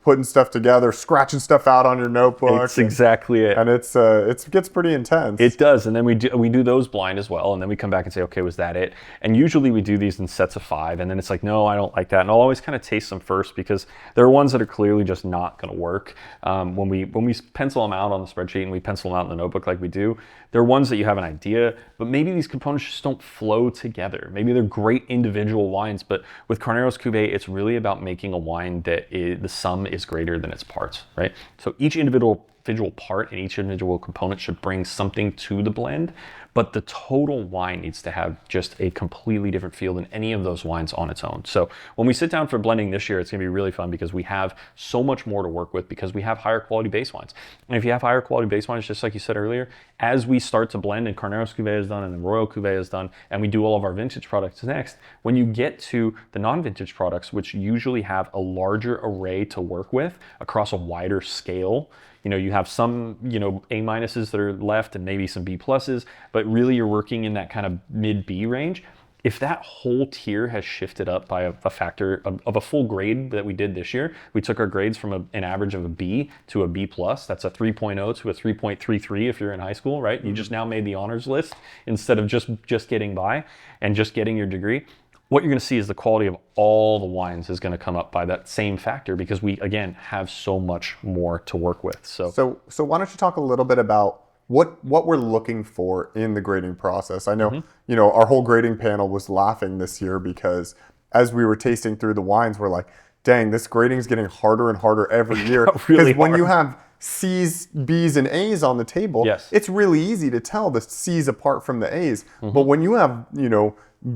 putting stuff together, scratching stuff out on your notebook. It's exactly it. And it gets pretty intense. It does. And then we do those blind as well. And then we come back and say, okay, was that it? And usually we do these in sets of 5. And then it's like, no, I don't like that. And I'll always kind of taste them first because there are ones that are clearly just not going to work. When we pencil them out on the spreadsheet and we pencil them out in the notebook like we do, there are ones that you have an idea, but maybe these components just don't flow together. Maybe they're great individual wines, but with Carneros Cuvée, it's really about making a wine that the sum is greater than its parts, right? So each individual part and each individual component should bring something to the blend, but the total wine needs to have just a completely different feel than any of those wines on its own. So when we sit down for blending this year, it's gonna be really fun because we have so much more to work with because we have higher quality base wines. And if you have higher quality base wines, just like you said earlier, as we start to blend and Carneros Cuvée is done and the Royal Cuvée is done, and we do all of our vintage products next, when you get to the non-vintage products, which usually have a larger array to work with across a wider scale, you have some, A minuses that are left and maybe some B pluses, but really you're working in that kind of mid B range. If that whole tier has shifted up by a factor of a full grade that we did this year, we took our grades from an average of a B to a B plus. That's a 3.0 to a 3.33 if you're in high school, right? You just now made the honors list instead of just getting by and just getting your degree. What you're going to see is the quality of all the wines is going to come up by that same factor because we, again, have so much more to work with. So why don't you talk a little bit about what we're looking for in the grading process? I know, our whole grading panel was laughing this year because as we were tasting through the wines, we're like, dang, this grading is getting harder and harder every year. Really because when you have C's, B's, and A's on the table, it's really easy to tell the C's apart from the A's. But when you have,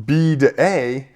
B to A,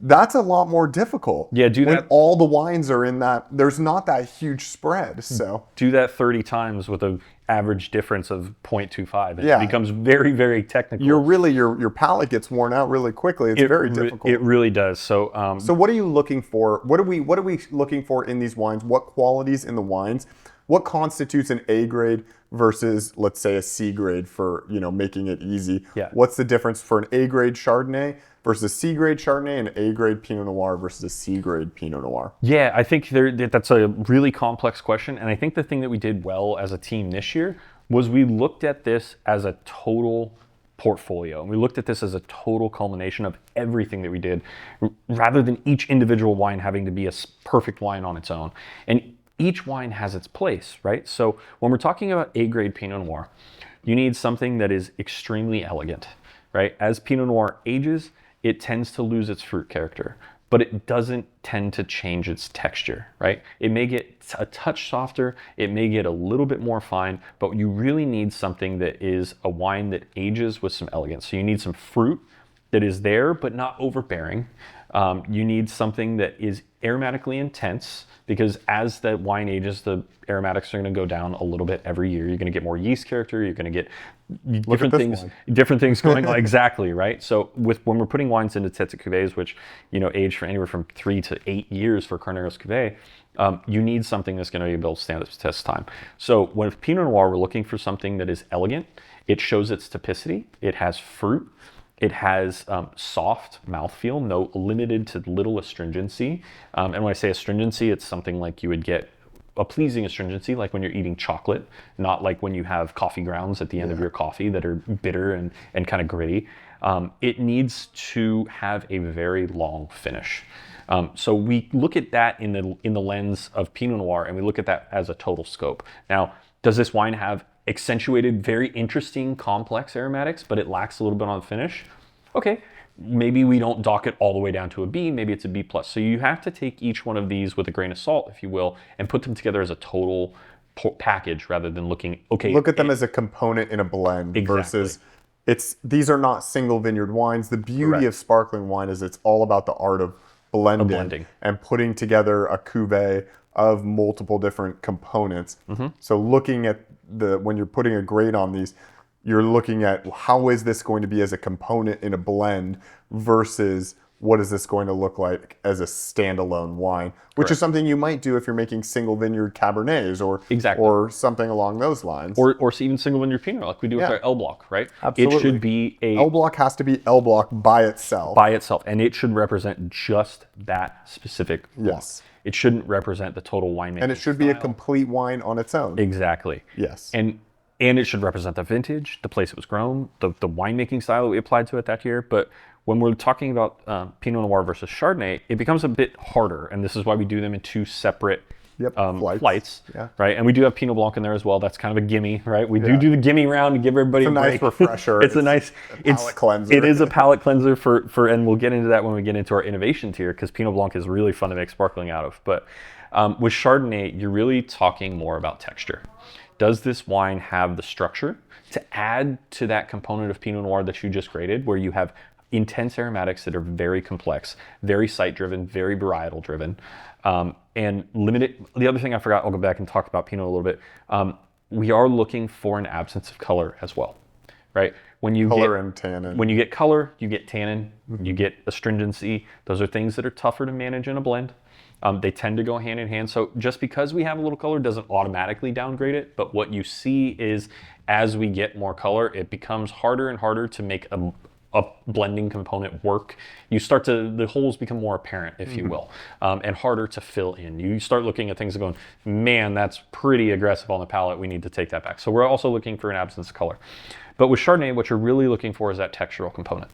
that's a lot more difficult. Yeah, do that. When all the wines are in that, there's not that huge spread. So do that 30 times with an average difference of 0.25. It becomes very, very technical. Your palate gets worn out really quickly. It's very difficult. It really does. So so what are you looking for? What are we looking for in these wines? What qualities in the wines? What constitutes an A grade versus, let's say, a C grade for, making it easy? Yeah. What's the difference for an A grade Chardonnay versus C grade Chardonnay and A grade Pinot Noir versus a C grade Pinot Noir? Yeah, I think that's a really complex question. And I think the thing that we did well as a team this year was we looked at this as a total portfolio. And we looked at this as a total culmination of everything that we did rather than each individual wine having to be a perfect wine on its own. And each wine has its place, right? So when we're talking about A-grade Pinot Noir, you need something that is extremely elegant, right? As Pinot Noir ages, it tends to lose its fruit character, but it doesn't tend to change its texture, right? It may get a touch softer, it may get a little bit more fine, but you really need something that is a wine that ages with some elegance. So you need some fruit that is there, but not overbearing. You need something that is aromatically intense, because as the wine ages, the aromatics are going to go down a little bit every year. You're going to get more yeast character. You're going to get different things going on. Exactly, right? So when we're putting wines into tête de cuvées, which age for anywhere from 3 to 8 years for Carneros Cuvée, you need something that's going to be able to stand the test of time. So with Pinot Noir, we're looking for something that is elegant. It shows its typicity. It has fruit. It has soft mouthfeel, limited to little astringency. And when I say astringency, it's something like you would get a pleasing astringency, like when you're eating chocolate, not like when you have coffee grounds at the end of your coffee that are bitter and kind of gritty. It needs to have a very long finish. So we look at that in the lens of Pinot Noir, and we look at that as a total scope. Now, does this wine have accentuated, very interesting, complex aromatics, but it lacks a little bit on finish? Okay, maybe we don't dock it all the way down to a B, maybe it's a B plus. So you have to take each one of these with a grain of salt, if you will, and put them together as a total package rather than looking, okay. Look at them as a component in a blend versus these are not single vineyard wines. The beauty of sparkling wine is it's all about the art of blending and putting together a cuvee of multiple different components. So looking at when you're putting a grade on these, you're looking at how is this going to be as a component in a blend versus what is this going to look like as a standalone wine, which is something you might do if you're making single vineyard Cabernets or something along those lines. Or even single vineyard Pinot like we do with our L block, right? Absolutely. It should be L block has to be L block by itself. And it should represent just that specific block. It shouldn't represent the total winemaking. And it should be a complete wine on its own. Exactly. Yes. And it should represent the vintage, the place it was grown, the winemaking style that we applied to it that year. But when we're talking about Pinot Noir versus Chardonnay, it becomes a bit harder. And this is why we do them in two separate flights, right? And we do have Pinot Blanc in there as well. That's kind of a gimme, right? We do the gimme round to give everybody a nice break. refresher. It's a nice palate cleanser. It is a palate cleanser for, and we'll get into that when we get into our innovation tier, because Pinot Blanc is really fun to make sparkling out of. But with Chardonnay, you're really talking more about texture. Does this wine have the structure to add to that component of Pinot Noir that you just graded, where you have intense aromatics that are very complex, very site-driven, very varietal-driven, and limited. The other thing I forgot, I'll go back and talk about Pinot a little bit. We are looking for an absence of color as well, right? When you and tannin. When you get color, you get tannin, you get astringency. Those are things that are tougher to manage in a blend. They tend to go hand in hand. So just because we have a little color doesn't automatically downgrade it. But what you see is as we get more color, it becomes harder and harder to make a blending component work. The holes become more apparent, if you will, and harder to fill in. You start looking at things and going, man, that's pretty aggressive on the palate. We need to take that back. So we're also looking for an absence of color. But with Chardonnay, what you're really looking for is that textural component.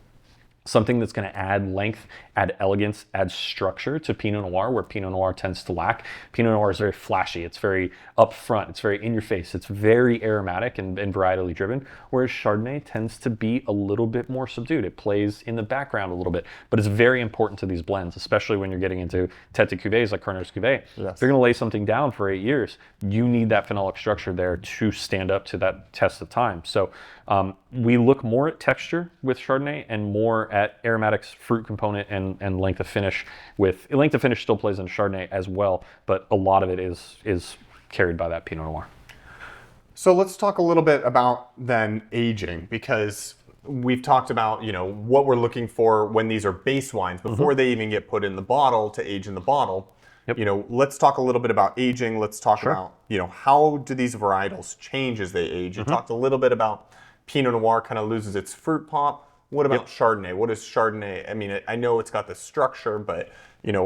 Something that's going to add length, add elegance, add structure to Pinot Noir, where Pinot Noir tends to lack. Pinot Noir is very flashy. It's very upfront. It's very in your face. It's very aromatic and varietally driven, whereas Chardonnay tends to be a little bit more subdued. It plays in the background a little bit, but it's very important to these blends, especially when you're getting into tête de cuvées like Carneros Cuvée. If you're going to lay something down for 8 years, you need that phenolic structure there to stand up to that test of time. So we look more at texture with Chardonnay and more at aromatics, fruit component, and length of finish. Length of finish still plays in Chardonnay as well, but a lot of it is carried by that Pinot Noir. So let's talk a little bit about then aging, because we've talked about what we're looking for when these are base wines before they even get put in the bottle to age in the bottle. Let's talk a little bit about aging. Let's talk about how do these varietals change as they age. You talked a little bit about Pinot Noir kind of loses its fruit pop. What about Chardonnay? What is Chardonnay? I mean, I know it's got the structure, but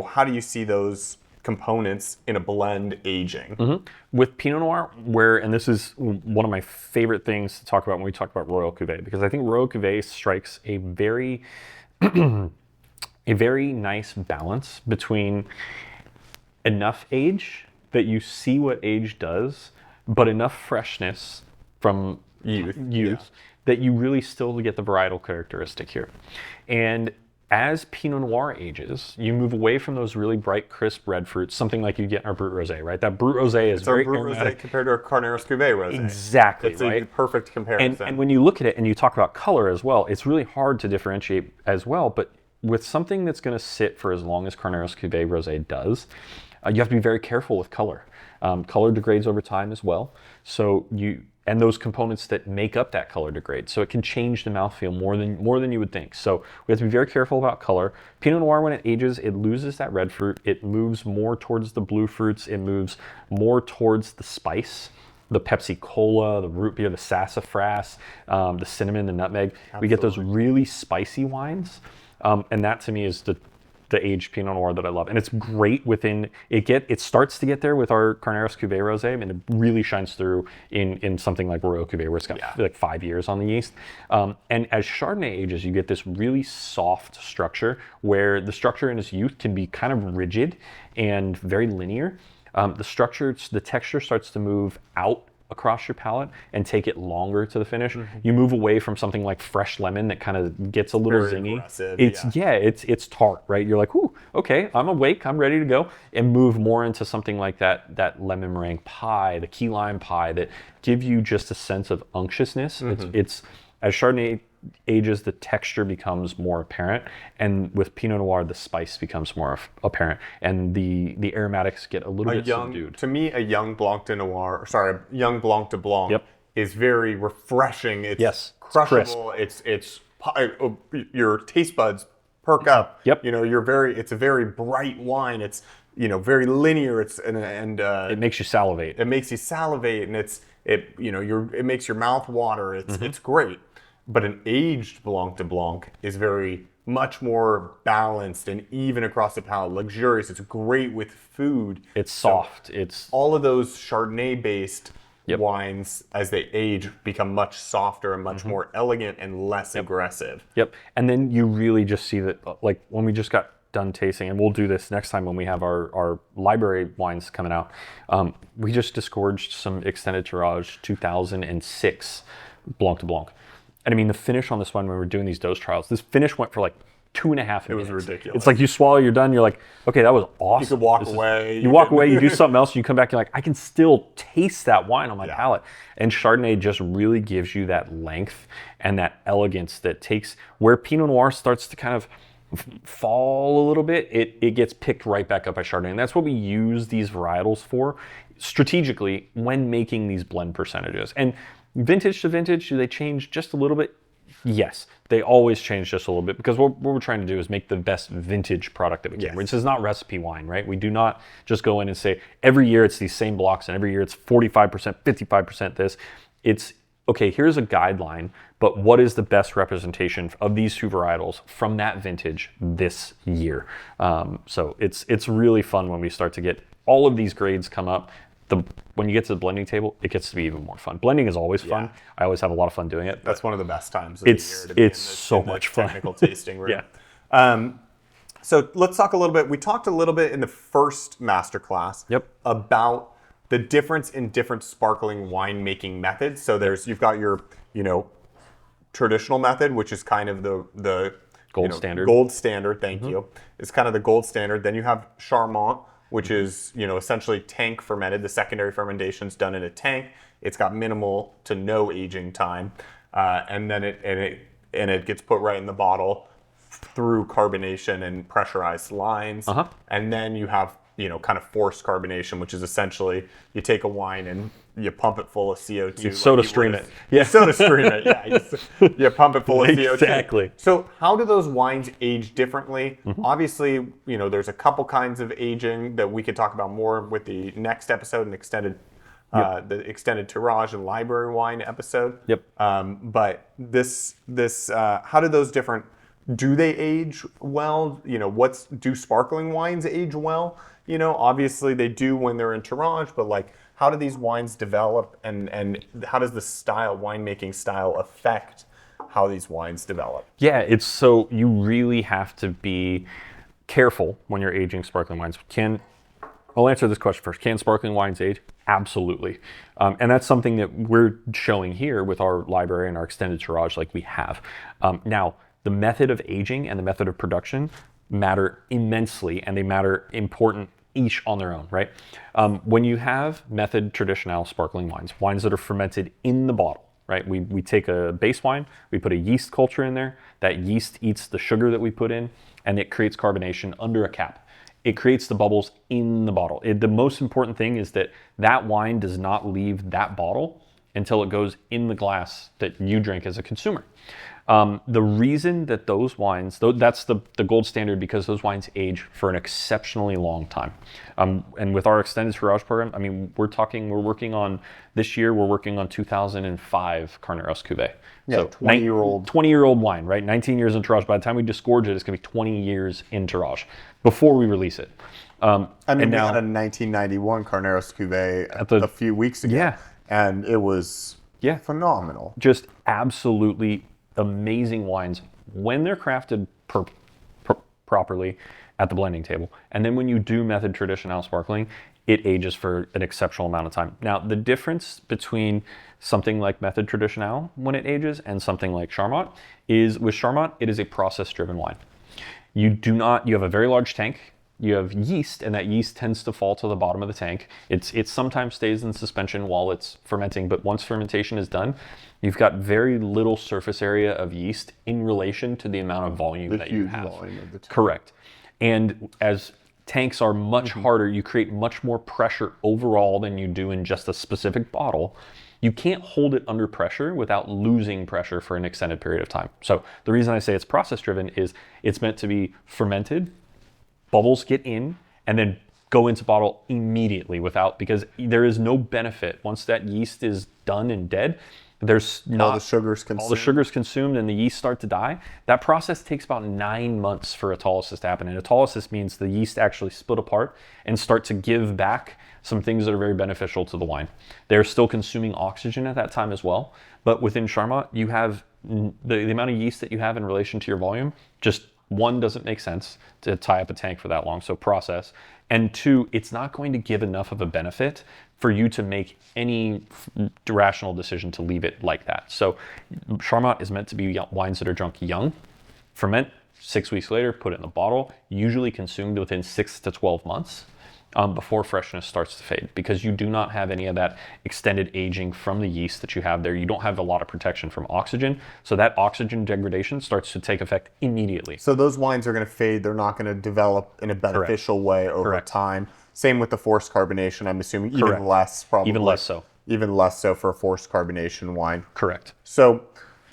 how do you see those components in a blend aging? With Pinot Noir, and this is one of my favorite things to talk about when we talk about Royal Cuvée, because I think Royal Cuvée strikes a very, a very nice balance between enough age that you see what age does, but enough freshness from youth that you really still get the varietal characteristic here. And as Pinot Noir ages, you move away from those really bright, crisp red fruits, something like you get in our Brut Rosé, right? That Brut Rosé is very aromatic. Compared to our Carneros Cuvée Rosé. Exactly, it's a perfect comparison. And when you look at it and you talk about color as well, it's really hard to differentiate as well. But with something that's going to sit for as long as Carneros Cuvée Rosé does, you have to be very careful with color. Color degrades over time as well. And those components that make up that color degrade. So it can change the mouthfeel more than you would think. So we have to be very careful about color. Pinot Noir, when it ages, it loses that red fruit. It moves more towards the blue fruits. It moves more towards the spice, the Pepsi Cola, the root beer, the sassafras, the cinnamon, the nutmeg. Absolutely. We get those really spicy wines. And that to me is the aged Pinot Noir that I love. And it's great it starts to get there with our Carneros Cuvée Rosé, and it really shines through in something like Royal Cuvée, where it's got like 5 years on the yeast. And as Chardonnay ages, you get this really soft structure, where the structure in its youth can be kind of rigid and very linear. The texture starts to move out across your palate and take it longer to the finish. You move away from something like fresh lemon that kind of gets a little Very zingy. aggressive, It's tart, right? You're like, ooh, okay, I'm awake, I'm ready to go, and move more into something like that lemon meringue pie, the key lime pie that give you just a sense of unctuousness. It's as Chardonnay ages, the texture becomes more apparent, and with Pinot Noir, the spice becomes more apparent, and the aromatics get a little bit subdued. To me, a young Blanc de Noir, sorry, a young Blanc de Blanc is very refreshing. It's crushable. It's your taste buds perk up. Yep. It's a very bright wine. It's very linear. It makes you salivate. It makes you salivate, and it makes your mouth water. It's great. But an aged Blanc de Blanc is very much more balanced and even across the palate, luxurious. It's great with food. It's soft. So it's all of those Chardonnay-based wines, as they age, become much softer and much more elegant and less aggressive. Yep. And then you really just see that, like when we just got done tasting, and we'll do this next time when we have our library wines coming out. We just disgorged some extended tirage 2006 Blanc de Blanc. And I mean, the finish on this one, when we were doing these dose trials, this finish went for like 2.5 minutes. It was ridiculous. It's like you swallow, you're done, you're like, okay, that was awesome. You could walk away. You walk away, you do something else, and you come back, you're like, I can still taste that wine on my palate. And Chardonnay just really gives you that length and that elegance that takes, where Pinot Noir starts to kind of fall a little bit, it gets picked right back up by Chardonnay. And that's what we use these varietals for strategically when making these blend percentages. And vintage to vintage, do they change just a little bit? Yes, they always change just a little bit, because what we're trying to do is make the best vintage product that we can. This is not recipe wine, right? We do not just go in and say every year it's these same blocks and every year it's 45%, 55% this. It's, okay, here's a guideline, but what is the best representation of these two varietals from that vintage this year? So it's really fun when we start to get all of these grades come up. When you get to the blending table, it gets to be even more fun. Blending is always fun. I always have a lot of fun doing it. That's one of the best times of the year to be it's so much fun. Technical tasting room. So let's talk a little bit. We talked a little bit in the first masterclass about the difference in different sparkling winemaking methods. So you've got your traditional method, which is kind of the gold standard. Gold standard, thank you. It's kind of the gold standard. Then you have Charmant, which is essentially tank fermented. The secondary fermentation's done in a tank. It's got minimal to no aging time, and then it gets put right in the bottle through carbonation and pressurized lines. And then you have kind of forced carbonation, which is essentially you take a wine and you pump it full of CO2. You soda stream it. Yeah, soda stream it. Yeah, you pump it full of CO2. Exactly. So how do those wines age differently? Obviously, there's a couple kinds of aging that we could talk about more with the next episode and the extended tirage and library wine episode. But how do those different? Do they age well? Do sparkling wines age well? Obviously they do when they're in tirage, but how do these wines develop, and how does the winemaking style affect how these wines develop? Yeah, it's so you really have to be careful when you're aging sparkling wines. I'll answer this question first. Can sparkling wines age? Absolutely. And that's something that we're showing here with our library and our extended tirage like we have. Now, the method of aging and the method of production matter immensely, and they matter important each on their own, right? When you have method traditional sparkling wines that are fermented in the bottle, right? We take a base wine, we put a yeast culture in there, that yeast eats the sugar that we put in, and it creates carbonation under a cap. It creates the bubbles in the bottle. The most important thing is that wine does not leave that bottle until it goes in the glass that you drink as a consumer. The reason that those wines, that's the gold standard, because those wines age for an exceptionally long time. And with our extended tirage program, I mean, we're working on 2005 Carneros Cuvée. Yeah, so 20-year-old. 20-year-old wine, right? 19 years in tirage. By the time we disgorge it, it's going to be 20 years in tirage before we release it. We had a 1991 Carneros Cuvée a few weeks ago. Yeah. And it was phenomenal. Just absolutely amazing wines when they're crafted properly at the blending table. And then when you do method traditional sparkling, it ages for an exceptional amount of time. Now, the difference between something like Method Traditionnel when it ages and something like Charmat is with Charmat, it is a process-driven wine. You have a very large tank, you have yeast, and that yeast tends to fall to the bottom of the tank. It sometimes stays in suspension while it's fermenting, but once fermentation is done, you've got very little surface area of yeast in relation to the amount of volume that you have. Volume of the tank. Correct. And as tanks are much harder, you create much more pressure overall than you do in just a specific bottle. You can't hold it under pressure without losing pressure for an extended period of time. So the reason I say it's process driven is it's meant to be fermented, bubbles get in, and then go into bottle immediately because there is no benefit once that yeast is done and dead. There's not all the sugars consumed and the yeast start to die. That process takes about 9 months for autolysis to happen. And autolysis means the yeast actually split apart and start to give back some things that are very beneficial to the wine. They're still consuming oxygen at that time as well. But within Charmat, you have the amount of yeast that you have in relation to your volume, just one, doesn't make sense to tie up a tank for that long, so process. And two, it's not going to give enough of a benefit for you to make any rational decision to leave it like that. So Charmat is meant to be wines that are drunk young, ferment 6 weeks later, put it in the bottle, usually consumed within 6 to 12 months before freshness starts to fade, because you do not have any of that extended aging from the yeast that you have there. You don't have a lot of protection from oxygen, so that oxygen degradation starts to take effect immediately. So those wines are going to fade. They're not going to develop in a beneficial way over time. Same with the forced carbonation, I'm assuming, even less probably. Even less so. Even less so for a forced carbonation wine. Correct. So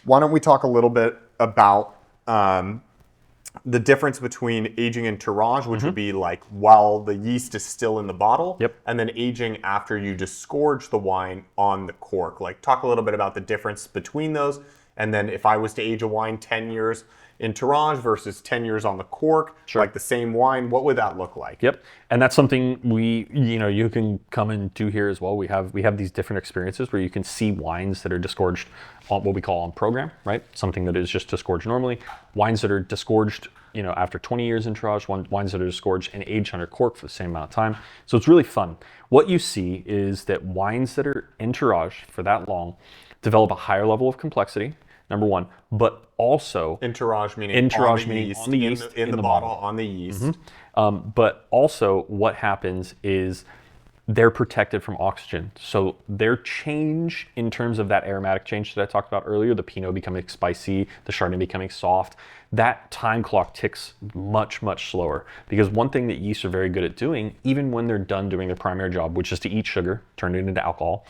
why don't we talk a little bit about the difference between aging and tirage, which would be like while the yeast is still in the bottle, and then aging after you disgorge the wine on the cork. Like, talk a little bit about the difference between those. And then if I was to age a wine 10 years in tirage versus 10 years on the cork, like the same wine, what would that look like? Yep. And that's something you can come and do here as well. We have these different experiences where you can see wines that are disgorged on what we call on program, right? Something that is just disgorged normally. Wines that are disgorged, after 20 years in tirage, wines that are disgorged and aged under cork for the same amount of time. So it's really fun. What you see is that wines that are in tirage for that long develop a higher level of complexity, number one, but also in tirage meaning on the yeast in the bottle on the yeast. But also what happens is they're protected from oxygen. So their change in terms of that aromatic change that I talked about earlier, the Pinot becoming spicy, the Chardonnay becoming soft, that time clock ticks much, much slower. Because one thing that yeast are very good at doing, even when they're done doing their primary job, which is to eat sugar, turn it into alcohol,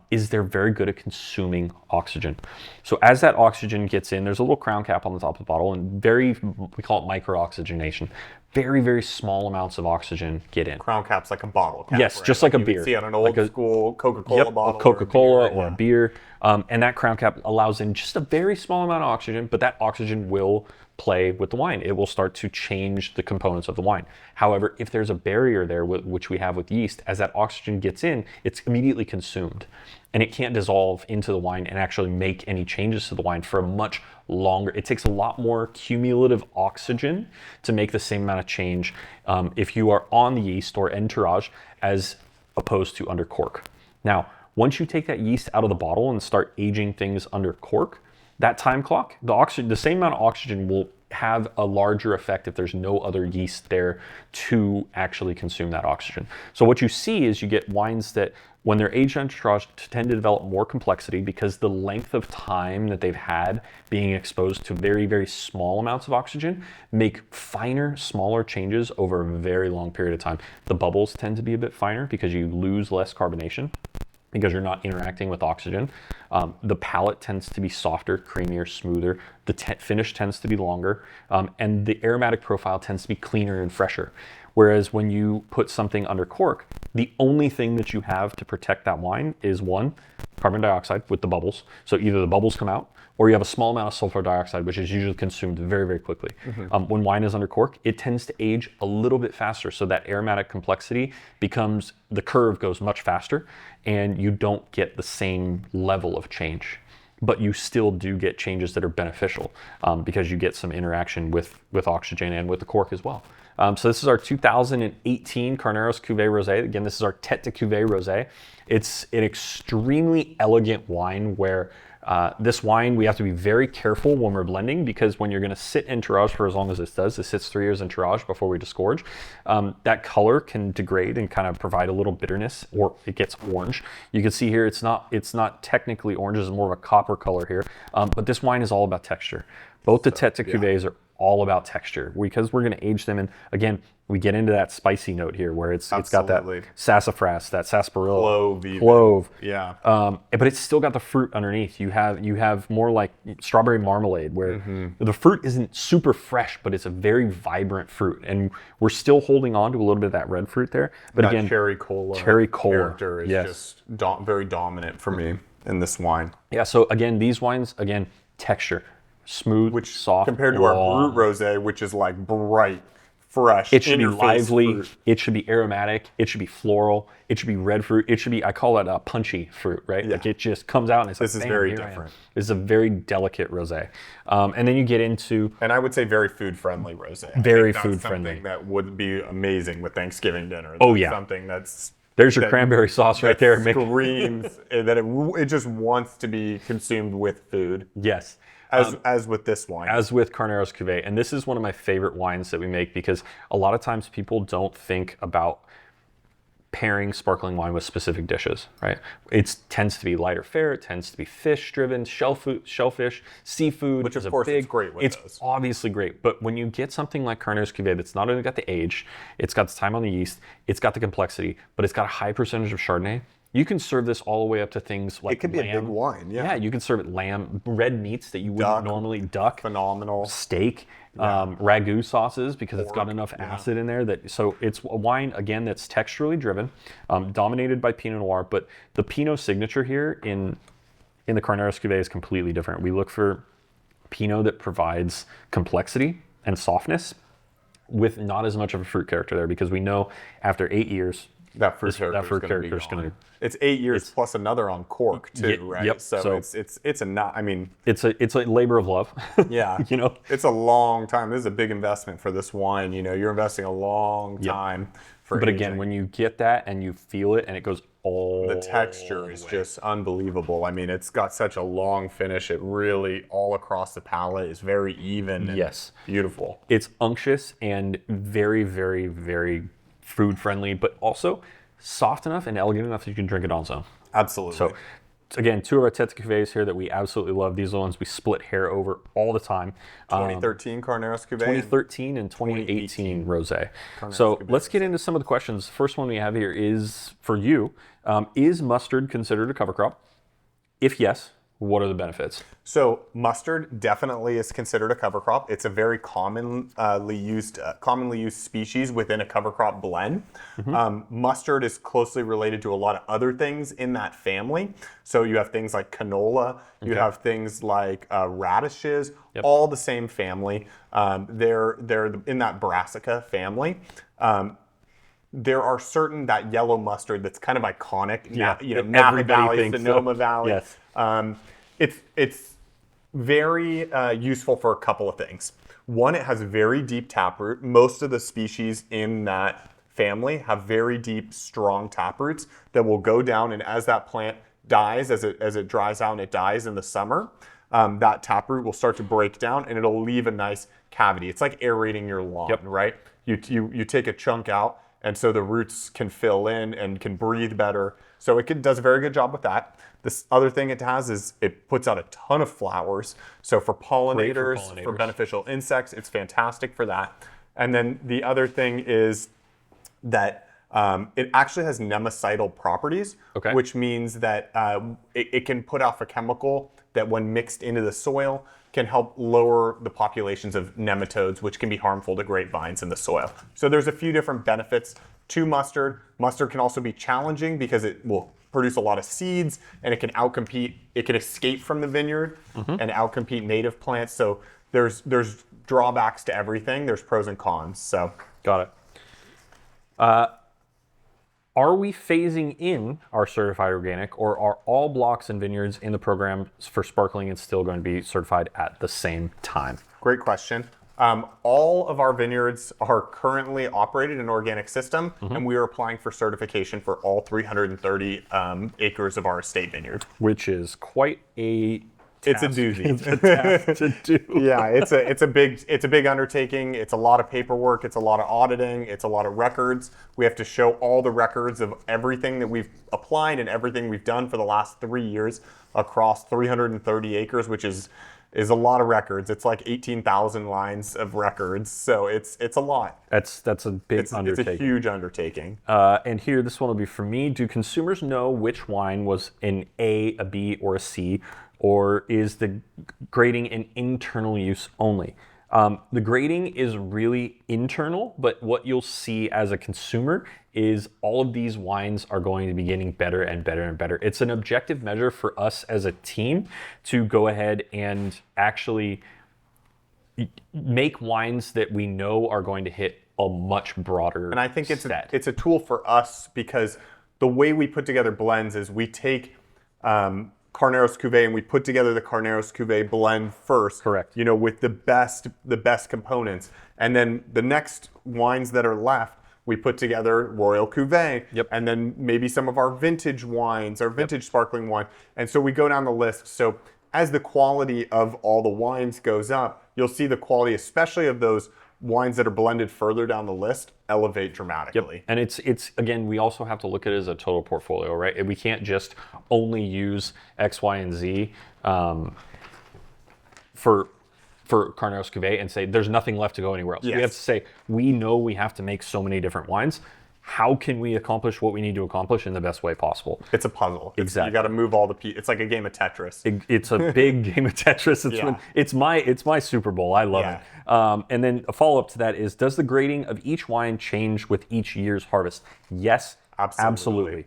is they're very good at consuming oxygen. So as that oxygen gets in, there's a little crown cap on the top of the bottle, and we call it micro-oxygenation. Very, very small amounts of oxygen get in. Crown cap's like a bottle cap. Yes, just like a beer. See on an old school Coca-Cola bottle. Coca-Cola or a beer. And that crown cap allows in just a very small amount of oxygen, but that oxygen will play with the wine. It will start to change the components of the wine. However, if there's a barrier there, which we have with yeast, as that oxygen gets in, it's immediately consumed. And it can't dissolve into the wine and actually make any changes to the wine for a much longer. It takes a lot more cumulative oxygen to make the same amount of change if you are on the yeast or en tirage as opposed to under cork. Now, once you take that yeast out of the bottle and start aging things under cork, that time clock, the same amount of oxygen will have a larger effect if there's no other yeast there to actually consume that oxygen. So what you see is you get wines that, when they're aged under tirage, tend to develop more complexity because the length of time that they've had being exposed to very, very small amounts of oxygen make finer, smaller changes over a very long period of time. The bubbles tend to be a bit finer because you lose less carbonation, because you're not interacting with oxygen. The palate tends to be softer, creamier, smoother. The finish tends to be longer, and the aromatic profile tends to be cleaner and fresher. Whereas when you put something under cork, the only thing that you have to protect that wine is one, carbon dioxide with the bubbles. So either the bubbles come out, or you have a small amount of sulfur dioxide, which is usually consumed very, very quickly. When wine is under cork, it tends to age a little bit faster, so that aromatic complexity the curve goes much faster, and you don't get the same level of change. But you still do get changes that are beneficial because you get some interaction with oxygen and with the cork as well. So this is our 2018 Carneros Cuvée Rosé. Again, this is our Tête de Cuvée Rosé. It's an extremely elegant wine where this wine, we have to be very careful when we're blending, because when you're going to sit in tirage for as long as this does, this sits 3 years in tirage before we disgorge, that color can degrade and kind of provide a little bitterness, or it gets orange. You can see here, it's not technically orange, it's more of a copper color here, but this wine is all about texture. Both the Tête de Cuvées are all about texture, because we're going to age them. And again, we get into that spicy note here where it's got that sassafras, that sarsaparilla, clove. Yeah. But it's still got the fruit underneath. You have more like strawberry marmalade, where the fruit isn't super fresh, but it's a very vibrant fruit. And we're still holding on to a little bit of that red fruit there. But that again, cherry cola character is just very dominant for me in this wine. Yeah, so again, these wines, texture. Smooth, soft, compared to our Brut Rosé, which is like bright, fresh. It should be lively. Fruit. It should be aromatic. It should be floral. It should be red fruit. It should be, I call it a punchy fruit, right? Yeah. Like it just comes out and it's this is very different. This is a very delicate rosé. And then you get into... And I would say very food-friendly rosé. Very food-friendly. Something that would be amazing with Thanksgiving dinner. Something that's... There's your cranberry sauce right there. Screams that it just wants to be consumed with food. Yes. As with this wine. As with Carneros Cuvée. And this is one of my favorite wines that we make, because a lot of times people don't think about pairing sparkling wine with specific dishes, right? It tends to be lighter fare, it tends to be fish-driven, shellfish, seafood. Which of course is great with those. It's obviously great, but when you get something like Carneros Cuvée that's not only got the age, it's got the time on the yeast, it's got the complexity, but it's got a high percentage of Chardonnay, you can serve this all the way up to things like it could be lamb. A big wine, yeah. Yeah, you can serve it lamb, red meats that you wouldn't normally, duck. Phenomenal. Steak, ragu sauces, because it's got enough acid in there. So it's a wine, again, that's texturally driven, dominated by Pinot Noir, but the Pinot signature here in the Carneros Cuvée is completely different. We look for Pinot that provides complexity and softness with not as much of a fruit character there, because we know after 8 years, that fruit character is going to. It's 8 years plus another on cork too, right? Yep. So it's a not. I mean, it's a labor of love. Yeah. It's a long time. This is a big investment for this wine. You're investing a long time for. But aging. Again, when you get that and you feel it, and it goes all. The texture is just unbelievable. I mean, it's got such a long finish. It really all across the palate is very even. And beautiful. It's unctuous and very, very, very food friendly, but also soft enough and elegant enough that you can drink it on its own. Absolutely. So again, 2 of our Tête de Cuvées here that we absolutely love. These are the ones we split hair over all the time. 2013 Carneros Cuvée. 2013 and 2018 Rosé. So let's get into some of the questions. The first one we have here is for you. Is mustard considered a cover crop? If yes, what are the benefits? So mustard definitely is considered a cover crop. It's a very commonly used species within a cover crop blend. Mustard is closely related to a lot of other things in that family. So you have things like canola, you have things like radishes, all the same family. They're in that Brassica family. There are certain, that yellow mustard that's kind of iconic. Napa Valley, Sonoma Valley. Yes. It's very useful for a couple of things. One, it has very deep taproot. Most of the species in that family have very deep, strong taproots that will go down, and as that plant dies, as it dries out and it dies in the summer, that taproot will start to break down and it'll leave a nice cavity. It's like aerating your lawn, right? You take a chunk out, and so the roots can fill in and can breathe better. So it does a very good job with that. This other thing it has is it puts out a ton of flowers. So for pollinators, for beneficial insects, it's fantastic for that. And then the other thing is that it actually has nemacidal properties, which means that it can put off a chemical that when mixed into the soil can help lower the populations of nematodes, which can be harmful to grapevines in the soil. So there's a few different benefits to mustard. Mustard can also be challenging because it will produce a lot of seeds, and it can escape from the vineyard and outcompete native plants. So there's drawbacks to everything. There's pros and cons. So got it. Are we phasing in our certified organic, or are all blocks and vineyards in the program for sparkling and still going to be certified at the same time? Great question. All of our vineyards are currently operated in an organic system, and we are applying for certification for all 330 acres of our estate vineyard. Which is quite a It's a task. doozy. It's a task to do. Yeah, it's a big undertaking. It's a lot of paperwork. It's a lot of auditing. It's a lot of records. We have to show all the records of everything that we've applied and everything we've done for the last 3 years across 330 acres, which is a lot of records. It's like 18,000 lines of records. So it's a lot. That's a big undertaking. It's a huge undertaking. And here, this one will be for me. Do consumers know which wine was an A, a B, or a C? Or is the grading an internal use only? The grading is really internal, but what you'll see as a consumer is all of these wines are going to be getting better and better and better. It's an objective measure for us as a team to go ahead and actually make wines that we know are going to hit a much broader And I think it's set. it's a tool for us because the way we put together blends is we take Carneros Cuvée and we put together the Carneros Cuvée blend first. Correct. You know, with the best components, and then the next wines that are left, we put together Royal Cuvée. Yep. And then maybe some of our vintage wines, our vintage sparkling wine, and so we go down the list. So as the quality of all the wines goes up, you'll see the quality, especially of those wines that are blended further down the list, elevate dramatically. And it's again, we also have to look at it as a total portfolio, right? We can't just only use X, Y, and Z for Carneros Cuvée and say there's nothing left to go anywhere else. Yes. We have to say we know we have to make so many different wines. How can we accomplish what we need to accomplish in the best way possible? It's a puzzle. Exactly. You got to move all the pieces. It's like a game of Tetris. It's a big game of Tetris. Yeah. It's my Super Bowl. I love Yeah. it. And then a follow up to that is: does the grading of each wine change with each year's harvest? Yes, Absolutely.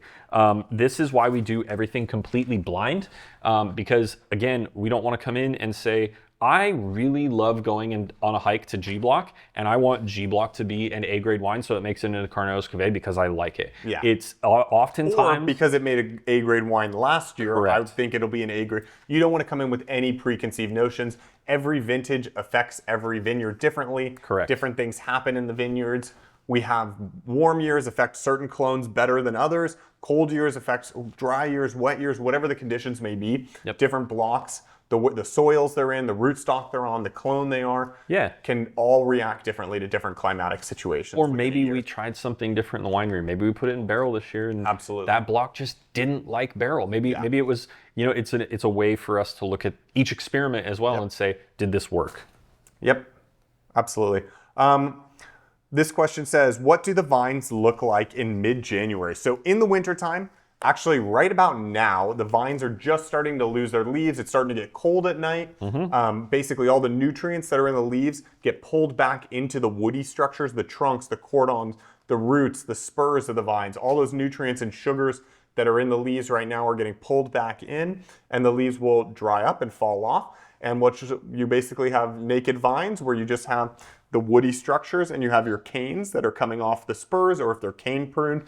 This is why we do everything completely blind, because again, we don't want to come in and say, I really love going on a hike to G Block, and I want G Block to be an A grade wine, so it makes it into Carneros Cuvée because I like it. Yeah. It's oftentimes Or because it made an A grade wine last year, Correct. I would think it'll be an A grade. You don't want to come in with any preconceived notions. Every vintage affects every vineyard differently. Correct. Different things happen in the vineyards. We have warm years affect certain clones better than others. Cold years affects dry years, wet years, whatever the conditions may be. Yep. Different blocks, the soils they're in, the rootstock they're on, the clone they are, Yeah. can all react differently to different climatic situations. Or maybe we tried something different in the winery. Maybe we put it in barrel this year, and Absolutely. that block just didn't like barrel. Maybe it was, it's a way for us to look at each experiment as well and say, did this work? Yep, absolutely. This question says, what do the vines look like in mid-January? So in the wintertime, actually right about now, the vines are just starting to lose their leaves. It's starting to get cold at night. Basically, all the nutrients that are in the leaves get pulled back into the woody structures, the trunks, the cordons, the roots, the spurs of the vines. All those nutrients and sugars that are in the leaves right now are getting pulled back in, and the leaves will dry up and fall off. And what you basically have naked vines where you just have the woody structures, and you have your canes that are coming off the spurs, or if they're cane pruned,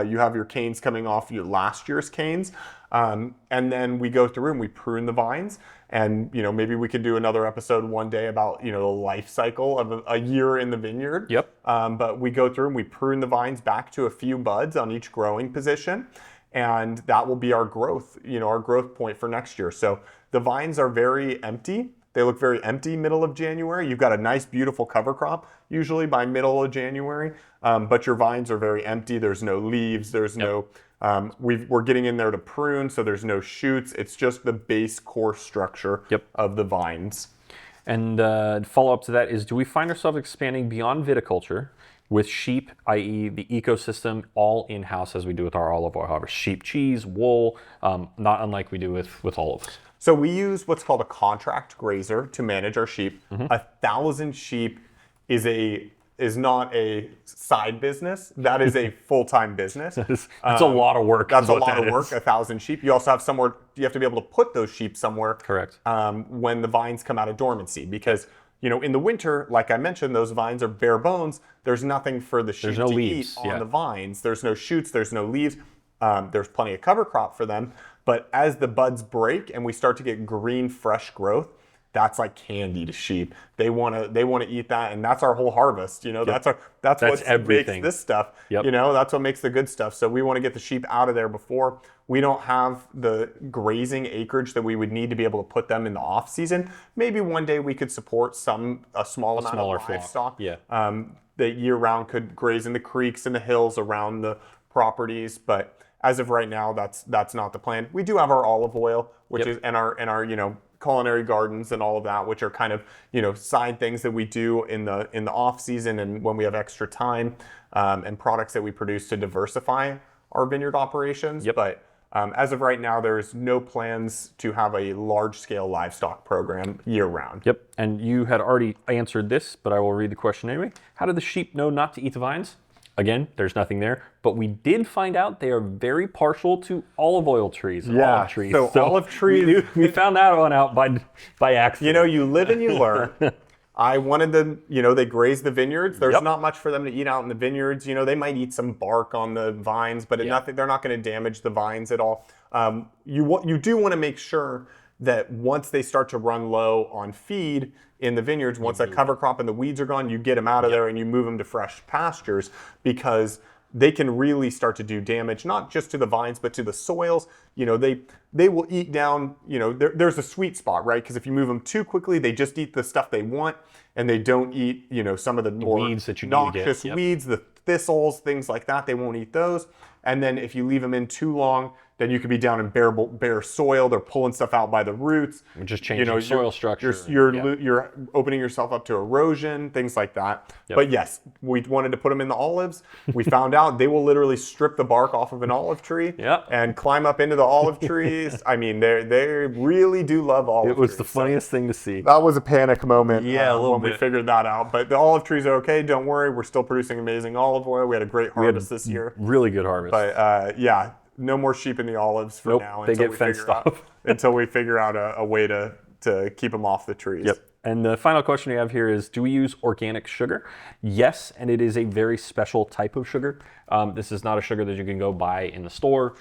you have your canes coming off your last year's canes. And then we go through and we prune the vines. And maybe we could do another episode one day about the life cycle of a year in the vineyard. Yep. But we go through and we prune the vines back to a few buds on each growing position, and that will be our growth, our growth point for next year. So the vines are very empty. They look very empty middle of January. You've got a nice, beautiful cover crop usually by middle of January, but your vines are very empty. There's no leaves. There's no. We're getting in there to prune, so there's no shoots. It's just the base core structure of the vines. And follow up to that is: do we find ourselves expanding beyond viticulture with sheep, i.e. the ecosystem, all in-house as we do with our olive oil harvest? Sheep, cheese, wool, not unlike we do with olives. So we use what's called a contract grazer to manage our sheep. 1,000 sheep is not a side business. That is a full-time business. That's a lot of work. That's a lot of work, 1,000 sheep. You also have somewhere, you have to be able to put those sheep somewhere. Correct. When the vines come out of dormancy. Because, in the winter, like I mentioned, those vines are bare bones. There's nothing for the sheep no to leaves, eat on the vines. There's no shoots, there's no leaves. There's plenty of cover crop for them. But as the buds break and we start to get green, fresh growth, that's like candy to sheep. They want to eat that, and that's our whole harvest. You know, that's what everything. makes this stuff. Yep. You know, that's what makes the good stuff. So we want to get the sheep out of there before. We don't have the grazing acreage that we would need to be able to put them in the off season. Maybe one day we could support a small amount of livestock. Yeah. That year round could graze in the creeks and the hills around the properties, but as of right now, that's not the plan. We do have our olive oil, which is and our you know, culinary gardens and all of that, which are kind of, you know, side things that we do in the off season and when we have extra time, and products that we produce to diversify our vineyard operations. But as of right now, there's no plans to have a large-scale livestock program year-round. And you had already answered this, but I will read the question anyway. How do the sheep know not to eat the vines? Again, there's nothing there, but we did find out they are very partial to olive oil trees. Olive trees. So olive trees. We found that one out by accident. You know, you live and you learn. I wanted them, you know, they graze the vineyards. There's not much for them to eat out in the vineyards. You know, they might eat some bark on the vines, but they're not going to damage the vines at all. You do want to make sure that once they start to run low on feed in the vineyards, once that cover crop and the weeds are gone, you get them out of there and you move them to fresh pastures, because they can really start to do damage, not just to the vines, but to the soils. You know, they will eat down, you know, there's a sweet spot, right? Because if you move them too quickly, they just eat the stuff they want and they don't eat, you know, some of the more weeds that you noxious weeds, the thistles, things like that. They won't eat those. And then if you leave them in too long, then you could be down in bare soil. They're pulling stuff out by the roots. We're just changing soil structure. You're opening yourself up to erosion, things like that. But yes, we wanted to put them in the olives. We found out they will literally strip the bark off of an olive tree and climb up into the olive trees. I mean, they really do love olive trees. It was the funniest thing to see. That was a panic moment when we figured that out. But the olive trees are okay. Don't worry. We're still producing amazing olive oil. We had a great harvest this year. Really good harvest. But no more sheep in the olives for now. They get fenced off. Until we figure out a way to keep them off the trees. And the final question we have here is, do we use organic sugar? Yes, and it is a very special type of sugar. This is not a sugar that you can go buy in the store.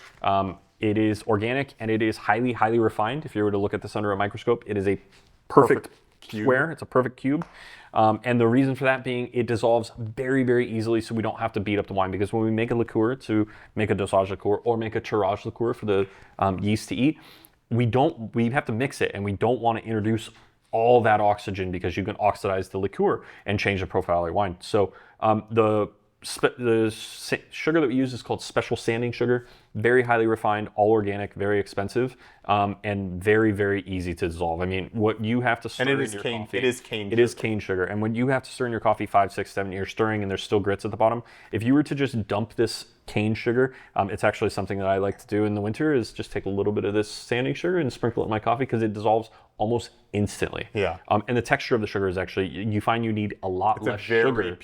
It is organic and it is highly, highly refined. If you were to look at this under a microscope, it is a perfect square. It's a perfect cube. And the reason for that being, it dissolves very, very easily, so we don't have to beat up the wine. Because when we make a liqueur, to make a dosage liqueur or make a tirage liqueur for the yeast to eat, we have to mix it, and we don't want to introduce all that oxygen, because you can oxidize the liqueur and change the profile of your wine. So the sugar that we use is called special sanding sugar. Very highly refined, all organic, very expensive, and very, very easy to dissolve. I mean, what you have to stir in your coffee. It is cane. It is cane sugar. And when you have to stir in your coffee 5, 6, 7 years stirring, and there's still grits at the bottom, if you were to just dump this cane sugar, it's actually something that I like to do in the winter, is just take a little bit of this sanding sugar and sprinkle it in my coffee, because it dissolves almost instantly. And the texture of the sugar is actually, you find you need a lot less sugar. Very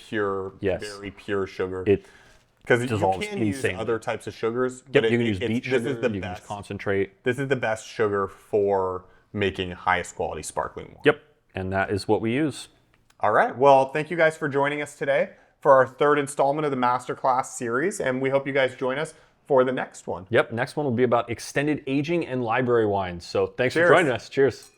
pure sugar. Because you can use other types of sugars. But you can use beet sugar, you can use concentrate. This is the best sugar for making highest quality sparkling wine. And that is what we use. All right. Well, thank you guys for joining us today for our third installment of the Masterclass series. And we hope you guys join us for the next one. Next one will be about extended aging and library wines. So thanks for joining us. Cheers.